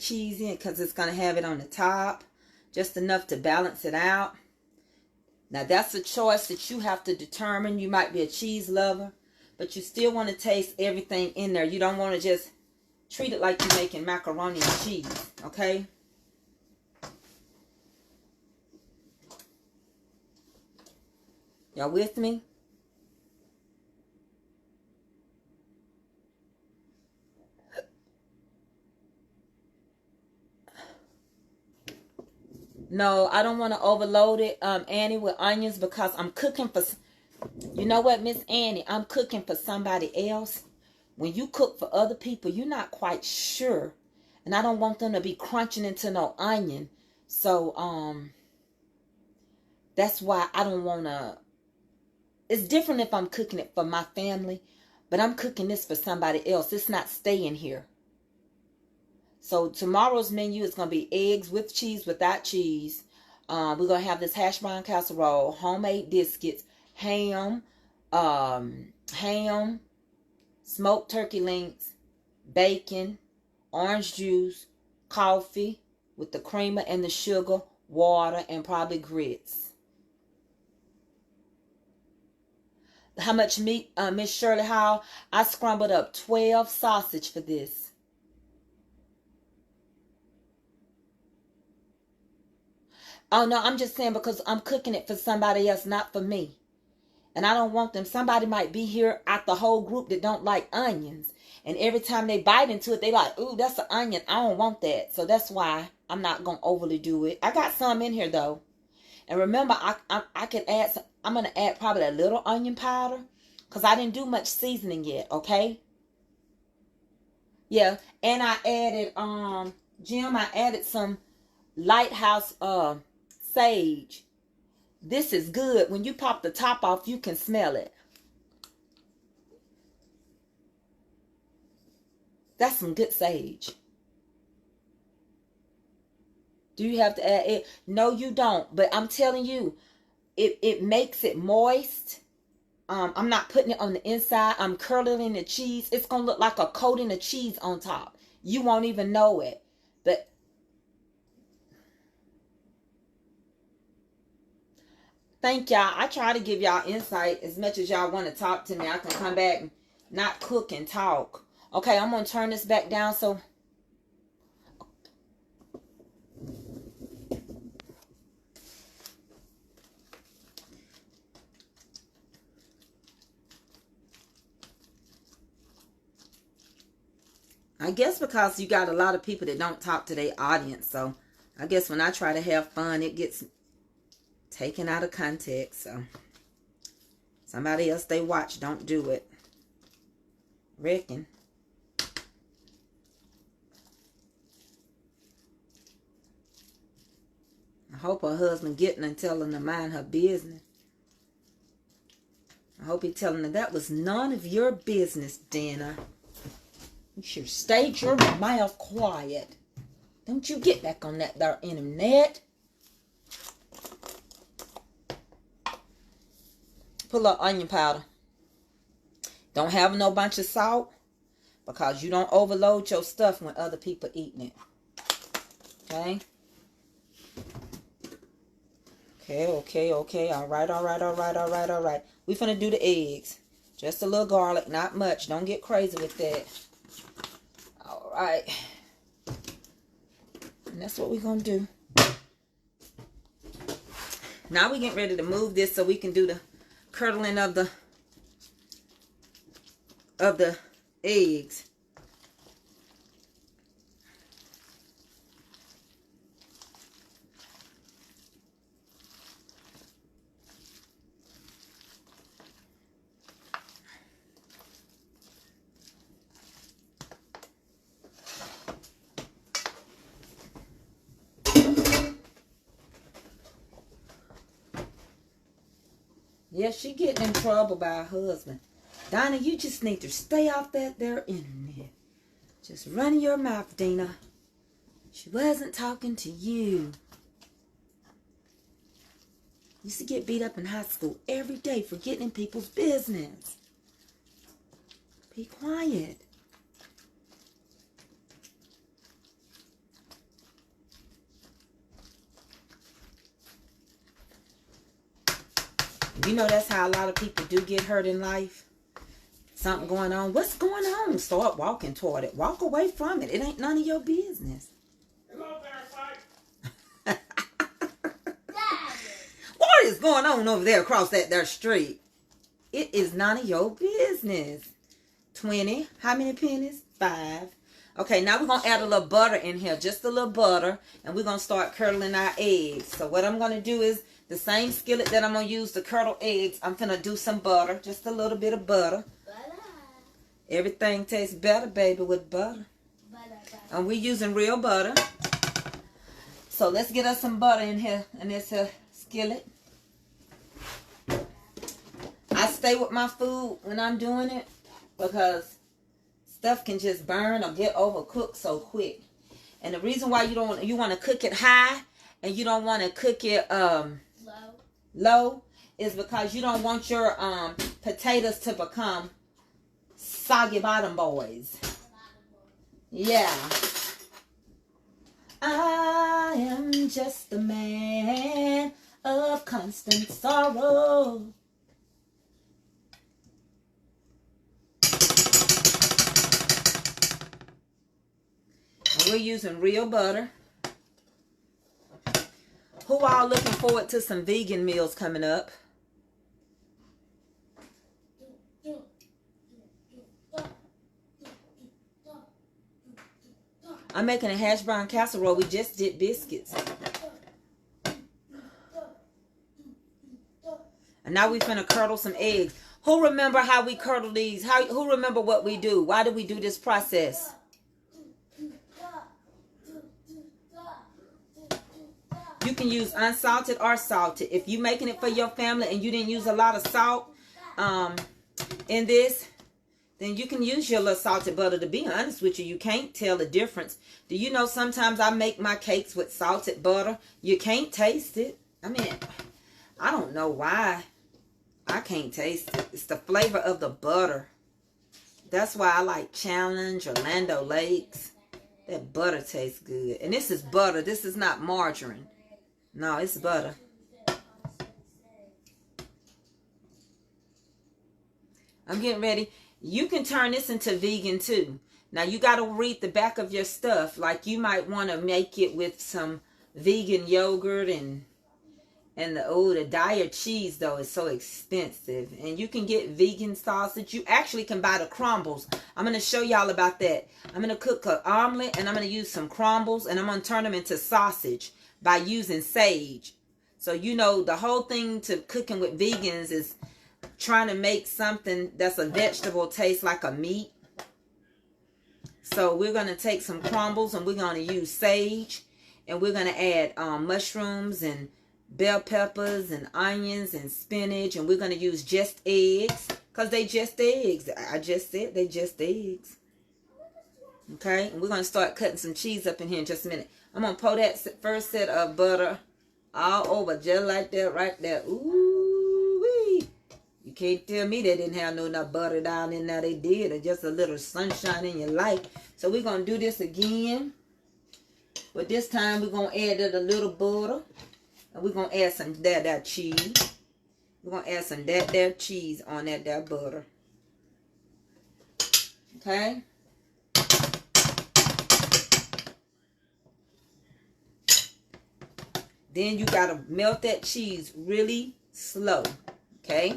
because it's going to have it on the top. Just enough to balance it out. Now that's a choice that you have to determine. You might be a cheese lover, but you still want to taste everything in there. You don't want to just treat it like you're making macaroni and cheese. Okay? Y'all with me? No, I don't want to overload it, Annie, with onions, because I'm cooking for, you know what, Miss Annie, I'm cooking for somebody else. When you cook for other people, you're not quite sure. And I don't want them to be crunching into no onion. So, that's why I don't want to, it's different if I'm cooking it for my family, but I'm cooking this for somebody else. It's not staying here. So tomorrow's menu is going to be eggs with cheese, without cheese. We're going to have this Hashbrown casserole, homemade biscuits, ham, smoked turkey links, bacon, orange juice, coffee with the creamer and the sugar, water, and probably grits. How much meat, Miss Shirley Howell? I scrambled up 12 sausage for this. Oh, no, I'm just saying because I'm cooking it for somebody else, not for me. And I don't want them. Somebody might be here out the whole group that don't like onions. And every time they bite into it, they like, ooh, that's an onion. I don't want that. So that's why I'm not going to overly do it. I got some in here, though. And remember, I could add some. I'm going to add probably a little onion powder. Because I didn't do much seasoning yet, okay? Yeah. And I added, Jim, I added some Lighthouse sage. This is good. When you pop the top off, you can smell it. That's some good sage. Do you have to add it? No, you don't. But I'm telling you, it makes it moist. I'm not putting it on the inside. I'm curdling the cheese. It's going to look like a coating of cheese on top. You won't even know it. But thank y'all. I try to give y'all insight as much as y'all want to talk to me. I can come back and not cook and talk. Okay, I'm going to turn this back down so... I guess because you got a lot of people that don't talk to their audience. So I guess when I try to have fun, it gets taken out of context. So somebody else they watch don't do it. Reckon. I hope her husband getting and telling her mind her business. I hope he telling her that was none of your business, Dana. You should stay your mouth quiet. Don't you get back on that there internet. Put a little onion powder. Don't have no bunch of salt because you don't overload your stuff when other people eating it. Okay? Okay. All right. We finna do the eggs. Just a little garlic, not much. Don't get crazy with that. All right. And that's what we're going to do. Now we're getting ready to move this so we can do the curdling of the eggs. Yeah, she getting in trouble by her husband. Donna, you just need to stay off that there internet. Just run your mouth, Dina. She wasn't talking to you. Used to get beat up in high school every day for getting in people's business. Be quiet. You know that's how a lot of people do get hurt in life. Something going on. What's going on? Start walking toward it. Walk away from it. It ain't none of your business. Hello, parasite. What is going on over there across that there street? It is none of your business. 20. How many pennies? 5. Okay, now we're going to add a little butter in here. Just a little butter. And we're going to start curdling our eggs. So what I'm going to do is the same skillet that I'm going to use to curdle eggs, I'm going to do some butter. Just a little bit of butter. Everything tastes better, baby, with butter. And we're using real butter. So let's get us some butter in here in this skillet. I stay with my food when I'm doing it because stuff can just burn or get overcooked so quick. And the reason why you want to cook it high and you don't want to cook it low is because you don't want your potatoes to become soggy bottom boys. Yeah. I am just a man of constant sorrow. And we're using real butter. Who who all looking forward to some vegan meals coming up? I'm making a hash brown casserole. We just did biscuits. And now we finna curdle some eggs. Who remember how we curdle these? Who remember what we do? Why do we do this process? You can use unsalted or salted. If you're making it for your family and you didn't use a lot of salt in this, then you can use your little salted butter. To be honest with you, you can't tell the difference. Do you know sometimes I make my cakes with salted butter? You can't taste it. I mean, I don't know why I can't taste it. It's the flavor of the butter. That's why I like Challenge or Land O'Lakes. That butter tastes good. And this is butter. This is not margarine. No, it's butter. I'm getting ready. You can turn this into vegan too. Now you got to read the back of your stuff. Like you might want to make it with some vegan yogurt and the Daiya cheese though is so expensive. And you can get vegan sausage. You actually can buy the crumbles. I'm going to show y'all about that. I'm going to cook an omelet and I'm going to use some crumbles and I'm going to turn them into sausage by using sage. So you know the whole thing to cooking with vegans is trying to make something that's a vegetable taste like a meat. So we're going to take some crumbles and we're going to use sage and we're going to add mushrooms and bell peppers and onions and spinach, and we're going to use just eggs because they just eggs. I just said they just eggs. Okay, and we're going to start cutting some cheese up in here in just a minute. I'm going to pour that first set of butter all over just like that right there. Ooh-wee. You can't tell me they didn't have no enough butter down in there. They did. Or just a little sunshine in your life. So we're going to do this again. But this time we're going to add a little butter. And we're going to add some that cheese. We're going to add some that cheese on that butter. Okay. Then you got to melt that cheese really slow. Okay.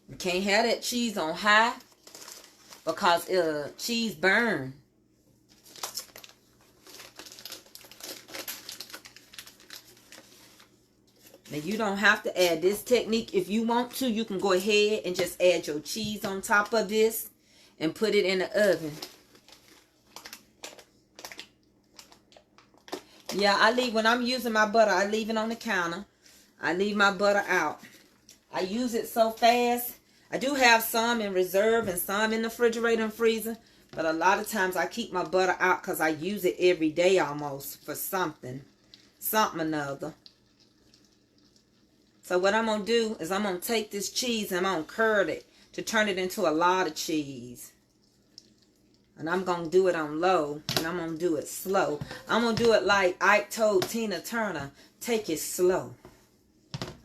You can't have that cheese on high because cheese burn. Now you don't have to add this technique. If you want to, you can go ahead and just add your cheese on top of this and put it in the oven. Yeah, I leave, when I'm using my butter, I leave it on the counter. I leave my butter out. I use it so fast. I do have some in reserve and some in the refrigerator and freezer. But a lot of times I keep my butter out because I use it every day almost for something. Something or another. So what I'm going to do is I'm going to take this cheese and I'm going to curd it to turn it into a lot of cheese. And I'm going to do it on low and I'm going to do it slow. I'm going to do it like Ike told Tina Turner, take it slow.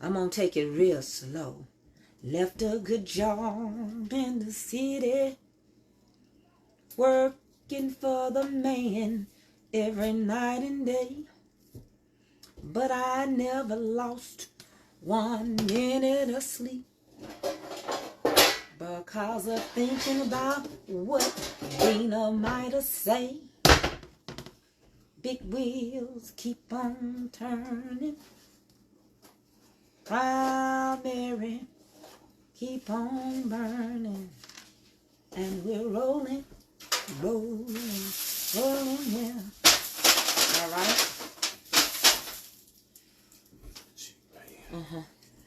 I'm going to take it real slow. Left a good job in the city, working for the man every night and day. But I never lost 1 minute of sleep because of thinking about what Dina might have said. Big wheels keep on turning, primary keep on burning, and we're rolling, rolling, rolling, yeah. All right.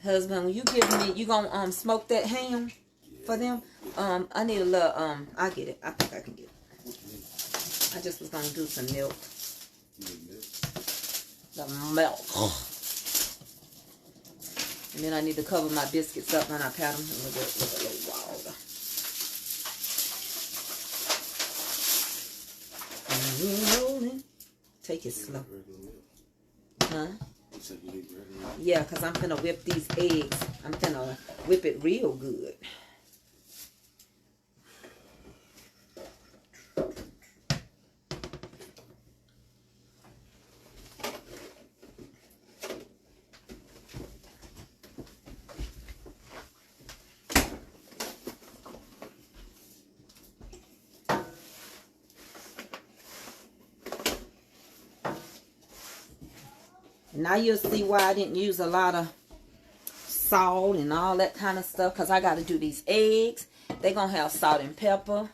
Husband, will you give me, you gonna smoke that ham for them? I need a little, I'll get it. I think I can get it. I just was gonna do some milk. The milk. And then I need to cover my biscuits up when I pat them with a little water. And we're rolling. Take it slow. Huh? Yeah, because I'm finna whip these eggs. I'm finna whip it real good. Now you'll see why I didn't use a lot of salt and all that kind of stuff, because I got to do these eggs. They're going to have salt and pepper.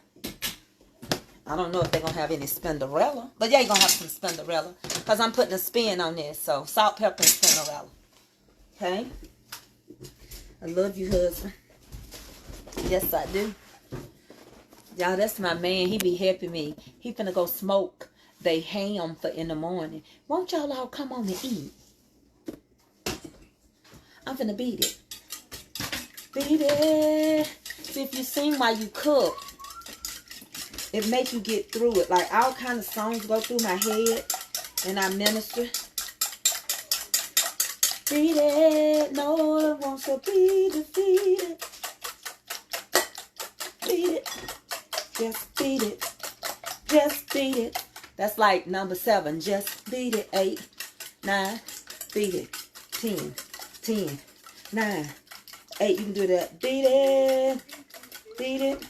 I don't know if they're going to have any spinderella, but yeah, you're going to have some spinderella, because I'm putting a spin on this. So salt, pepper, and spinderella. Okay? I love you, husband. Yes, I do. Y'all, that's my man. He be helping me. He finna go smoke they ham for in the morning. Won't y'all all come on and eat? I'm finna beat it. Beat it. See, if you sing while you cook, it make you get through it. Like, all kind of songs go through my head and I minister. Beat it. No one wants to be defeated. Beat it. Just beat it. Just beat it. That's like number 7. Just beat it. 8, 9, beat it. 10, 10, 9, 8. You can do that. Beat it. Beat it.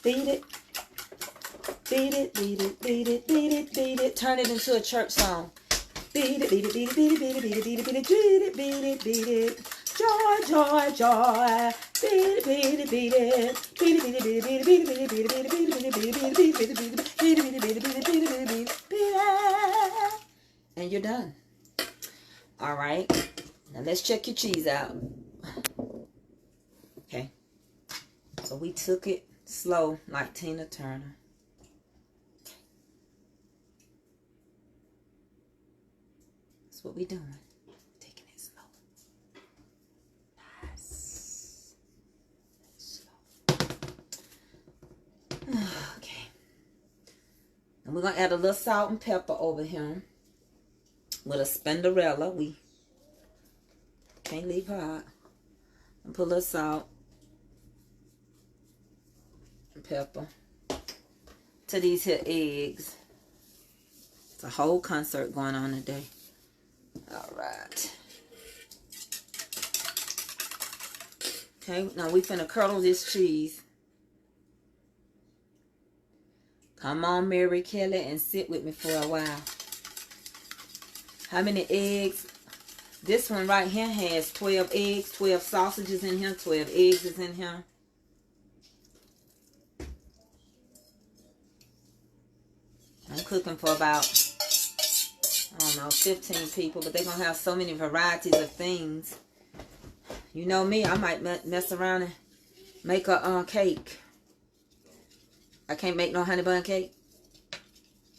Beat it. Beat it. Beat it. Beat it. Beat it. Beat it. Turn it into a church song. Beat it. Beat it. Beat it. Beat it. Beat it. Beat it. Beat it. Beat it. Beat it. Beat it. Beat it. Joy, joy, joy. Beat it, beat it, beat it. Beat it, beat it, beat it, beat it, beat it, beat it, beat it, beat it, beat it, beat it, beat it, beat it, beat it, beat it, beat it, beat it, beat it, beat it. And you're done. All right. Now let's check your cheese out. Okay. So we took it slow like Tina Turner. That's what we doing. Okay. And we're going to add a little salt and pepper over here with a spinderella. We can't leave her out. And put a little salt and pepper to these here eggs. It's a whole concert going on today. All right. Okay, now we finna curdle this cheese. Come on, Mary Kelly, and sit with me for a while. How many eggs? This one right here has 12 eggs, 12 sausages in here, 12 eggs is in here. I'm cooking for about, I don't know, 15 people, but they're going to have so many varieties of things. You know me, I might mess around and make a cake. I can't make no honey bun cake.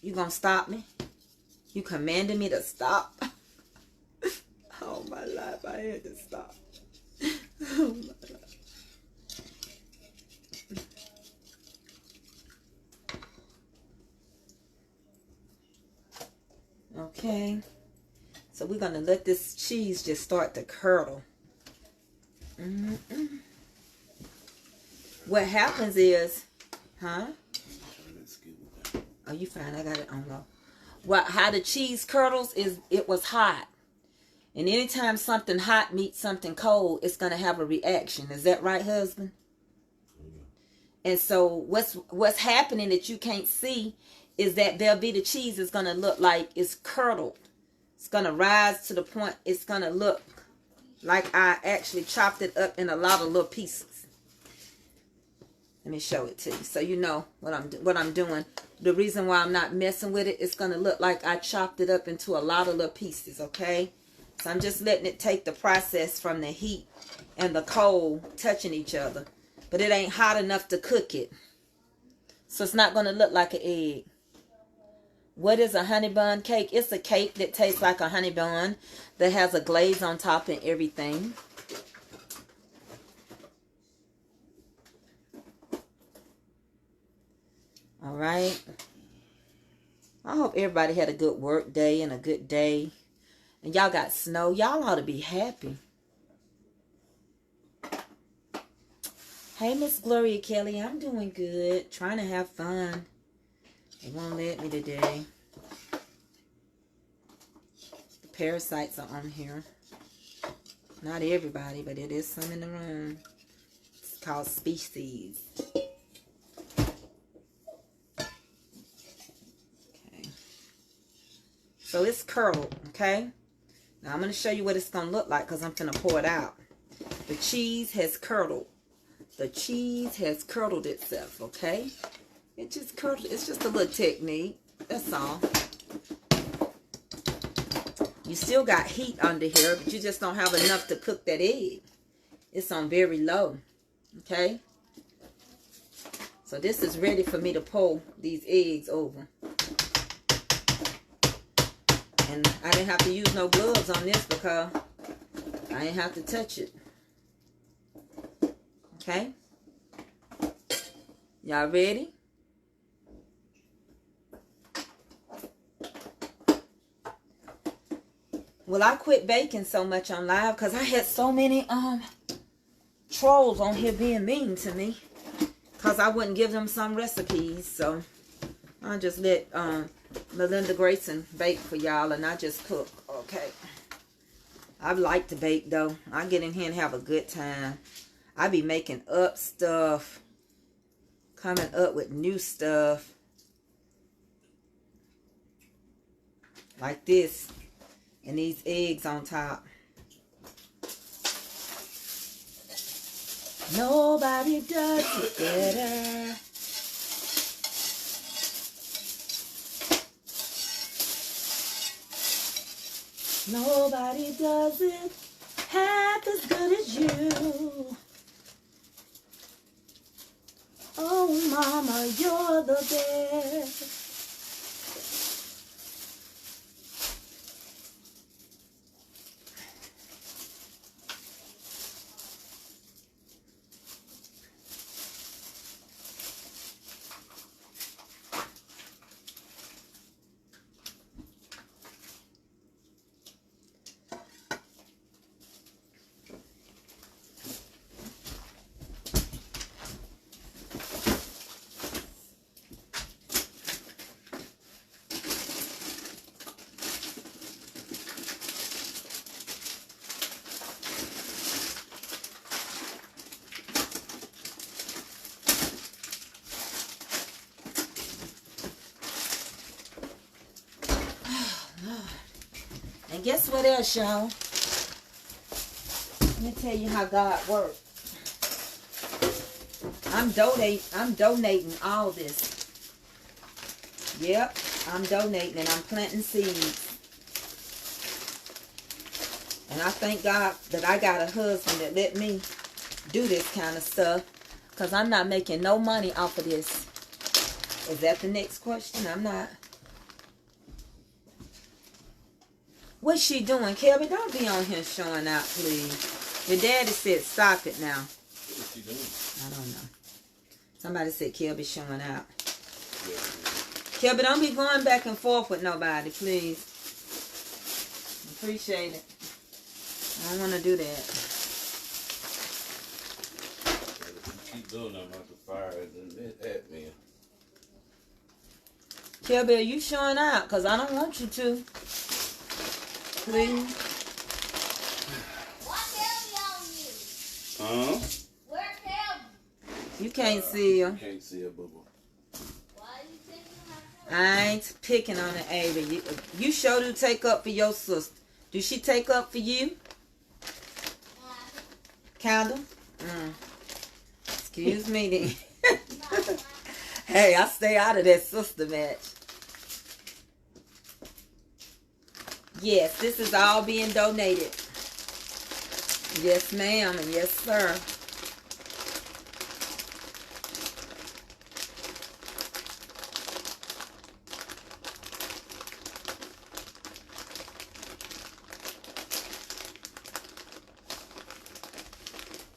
You gonna stop me? You commanded me to stop? Oh my life, I had to stop. Oh my life. Okay. So we're gonna let this cheese just start to curdle. What happens is, huh? Oh, you fine. I got it on low. Well, how the cheese curdles is it was hot. And anytime something hot meets something cold, it's going to have a reaction. Is that right, husband? And so what's happening that you can't see is that the cheese is going to look like it's curdled. It's going to rise to the point it's going to look like I actually chopped it up in a lot of little pieces. Let me show it to you so you know what I'm doing. The reason why I'm not messing with it, it's going to look like I chopped it up into a lot of little pieces, okay? So I'm just letting it take the process from the heat and the cold touching each other. But it ain't hot enough to cook it. So it's not going to look like an egg. What is a honey bun cake? It's a cake that tastes like a honey bun that has a glaze on top and everything. All right. I hope everybody had a good work day and a good day. And y'all got snow. Y'all ought to be happy. Hey, Miss Gloria Kelly. I'm doing good. Trying to have fun. They won't let me today. The parasites are on here. Not everybody, but it is some in the room. It's called species. So it's curdled, okay? Now I'm going to show you what it's going to look like because I'm going to pour it out. The cheese has curdled. The cheese has curdled itself, okay? It just curdled. It's just a little technique. That's all. You still got heat under here, but you just don't have enough to cook that egg. It's on very low, okay? So this is ready for me to pour these eggs over. And I didn't have to use no gloves on this because I didn't have to touch it. Okay? Y'all ready? Well, I quit baking so much on live because I had so many trolls on here being mean to me. Because I wouldn't give them some recipes. So I just let Melinda Grayson bake for y'all and I just cook. Okay. I like to bake though. I get in here and have a good time. I be making up stuff. Coming up with new stuff. Like this. And these eggs on top. Nobody does it better. Nobody does it half as good as you. Oh, mama, you're the best. And guess what else, y'all? Let me tell you how God works. I'm donating all this. Yep, I'm donating and I'm planting seeds. And I thank God that I got a husband that let me do this kind of stuff. Because I'm not making no money off of this. Is that the next question? I'm not. What's she doing, Kelby? Don't be on here showing out, please. Your daddy said stop it now. What's she doing? I don't know. Somebody said Kelby showing out. Yeah. Kelby, don't be going back and forth with nobody, please. Appreciate it. I don't want to do that. If you keep doing that, I'm about to fire at me. Kelby, are you showing out? Because I don't want you to. Please. What Kelby on you? Huh? Where Kelby? You can't see her. Can't see her, boo-boo. Why are you picking on her? I ain't picking on her, Ava. You sure do take up for your sister. Do she take up for you? Candle? Excuse me then. Hey, I stay out of that sister match. Yes, this is all being donated. Yes, ma'am, and yes, sir.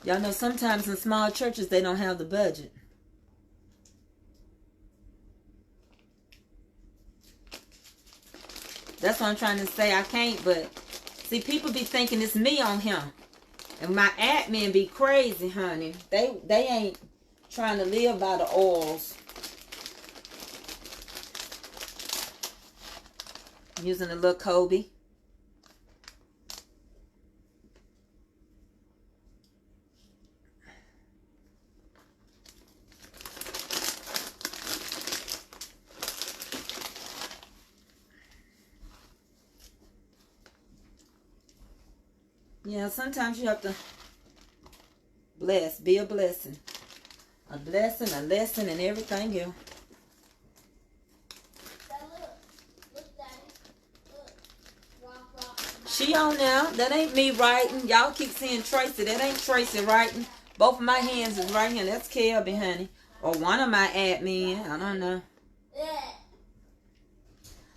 Y'all know sometimes in small churches they don't have the budget. That's what I'm trying to say. I can't, but see, people be thinking it's me on him. And my admin be crazy, honey. They ain't trying to live by the oils. I'm using a little Kobe. Yeah, sometimes you have to bless, be a blessing. A blessing, a lesson, and everything else. She on now. That ain't me writing. Y'all keep saying Tracy. That ain't Tracy writing. Both of my hands is right here. That's Kelby, honey. Or one of my admin. I don't know.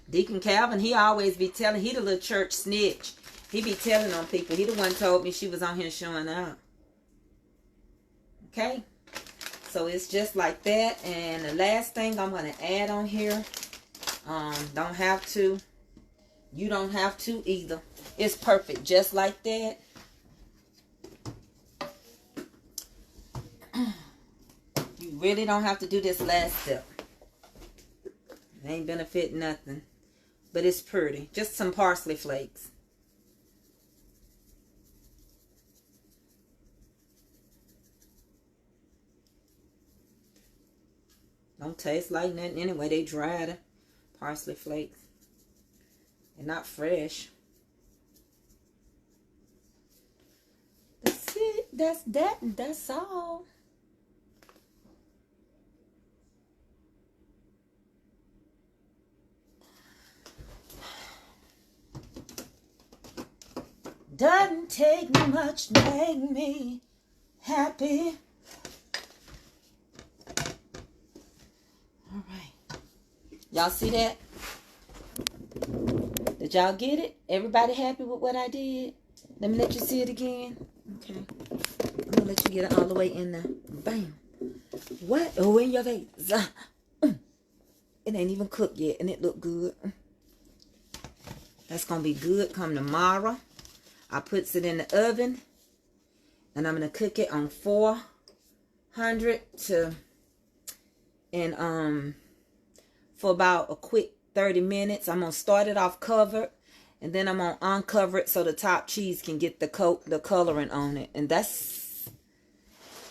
Deacon Calvin, he always be telling. He the little church snitch. He be telling on people. He the one told me she was on here showing up. Okay? So it's just like that. And the last thing I'm going to add on here. Don't have to. You don't have to either. It's perfect just like that. You really don't have to do this last step. It ain't benefit nothing. But it's pretty. Just some parsley flakes. Don't taste like nothing anyway. They dried parsley flakes. They're not fresh. That's it. That's that. That's all. Doesn't take much to make me happy. All right. Y'all see that? Did y'all get it? Everybody happy with what I did? Let me let you see it again. Okay. I'm going to let you get it all the way in there. Bam. What? Oh, in your face. It ain't even cooked yet, and it look good. That's going to be good come tomorrow. I puts it in the oven, and I'm going to cook it on 400 to, and for about a quick 30 minutes. I'm going to start it off covered, and then I'm going to uncover it so the top cheese can get the coloring on it. And that's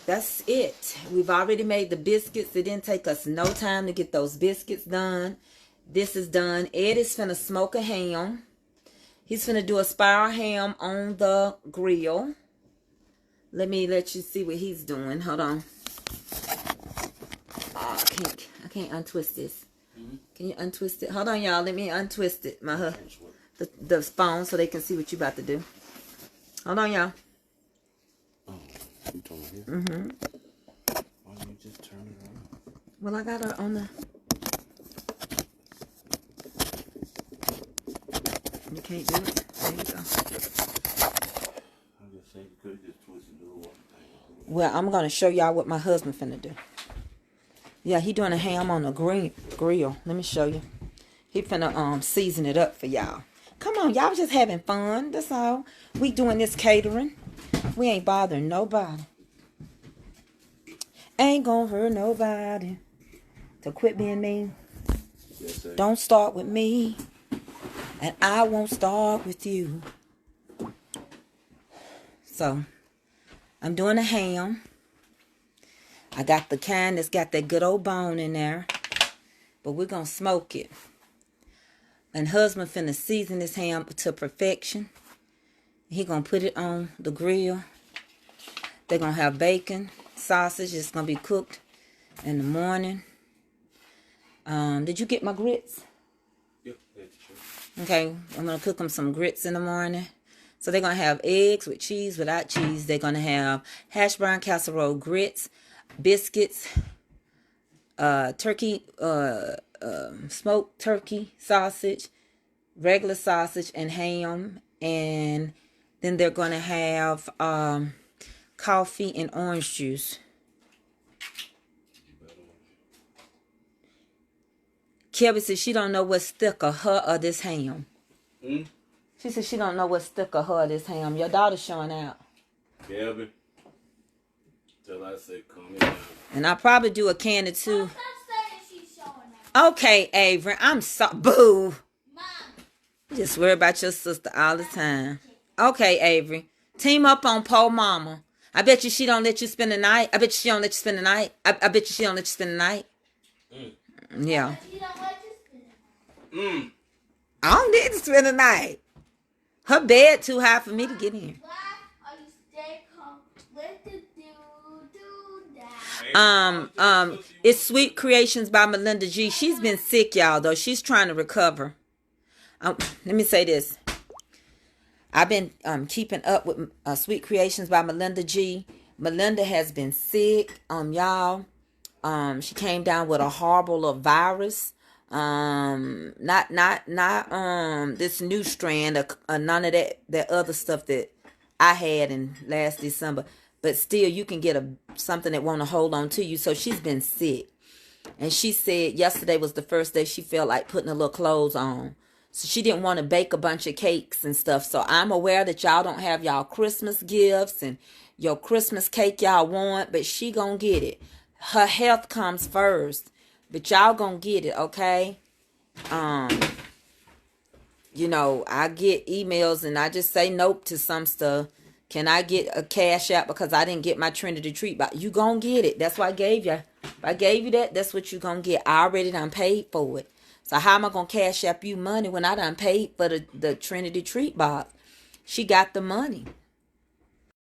it. We've already made the biscuits. It didn't take us no time to get those biscuits done. This is done. Ed is finna smoke a ham. He's finna do a spiral ham on the grill. Let me let you see what he's doing. Hold on. Oh, I can't untwist this. Can you untwist it? Hold on, y'all. Let me untwist it. The phone so they can see what you about to do. Hold on, y'all. Oh, you talking here? Mm-hmm. Why don't you just turn it on? Well, I got her on the... You can't do it? There you go. I just think you could just twist it to the one thing. Well, I'm going to show y'all what my husband finna do. Yeah, he doing a ham on the grill. Let me show you. He finna season it up for y'all. Come on, y'all just having fun. That's all. We doing this catering. We ain't bothering nobody. Ain't gonna hurt nobody. So quit being mean. Yes, sir. Don't start with me. And I won't start with you. So, I'm doing a ham. I got the kind that's got that good old bone in there. But we're going to smoke it. And husband finna season this ham to perfection. He going to put it on the grill. They're going to have bacon, sausage. It's going to be cooked in the morning. Did you get my grits? Yep, that's true. Okay, I'm going to cook them some grits in the morning. So they're going to have eggs with cheese, without cheese. They're going to have Hashbrown casserole grits, biscuits, turkey, smoked turkey sausage, regular sausage, and ham. And then they're going to have coffee and orange juice. Kelby said she don't know what's thicker, her or this ham. She said she don't know what's thicker, her or this ham. Your daughter's showing out. Kelby. Till I said calm it down. And I'll probably do a can or two. Stop saying she's showing out. Okay, Avery. I'm so... Boo. Mom. You just worry about your sister all the time. Okay, Avery. Team up on Poor Mama. I bet you she don't let you spend the night. I bet you she don't let you spend the night. I bet you she don't let you spend the night. Yeah. She don't let you spend it. I don't need to spend the night. Her bed too high for me to get in. Why? It's Sweet Creations by Melinda G. She's been sick, y'all, though. She's trying to recover. Let me say this. I've been keeping up with Sweet Creations by Melinda G. Melinda has been sick, y'all. She came down with a horrible little virus. Not this new strand of none of that other stuff that I had in last December. But still, you can get something that want to hold on to you. So she's been sick. And she said yesterday was the first day she felt like putting a little clothes on. So she didn't want to bake a bunch of cakes and stuff. So I'm aware that y'all don't have y'all Christmas gifts and your Christmas cake y'all want. But she gonna get it. Her health comes first. But y'all gonna get it, okay? You know, I get emails and I just say nope to some stuff. Can I get a cash out because I didn't get my Trinity treat box? You gonna get it. That's what I gave you. If I gave you that, that's what you gonna get. I already done paid for it. So how am I gonna cash up you money when I done paid for the Trinity treat box? She got the money.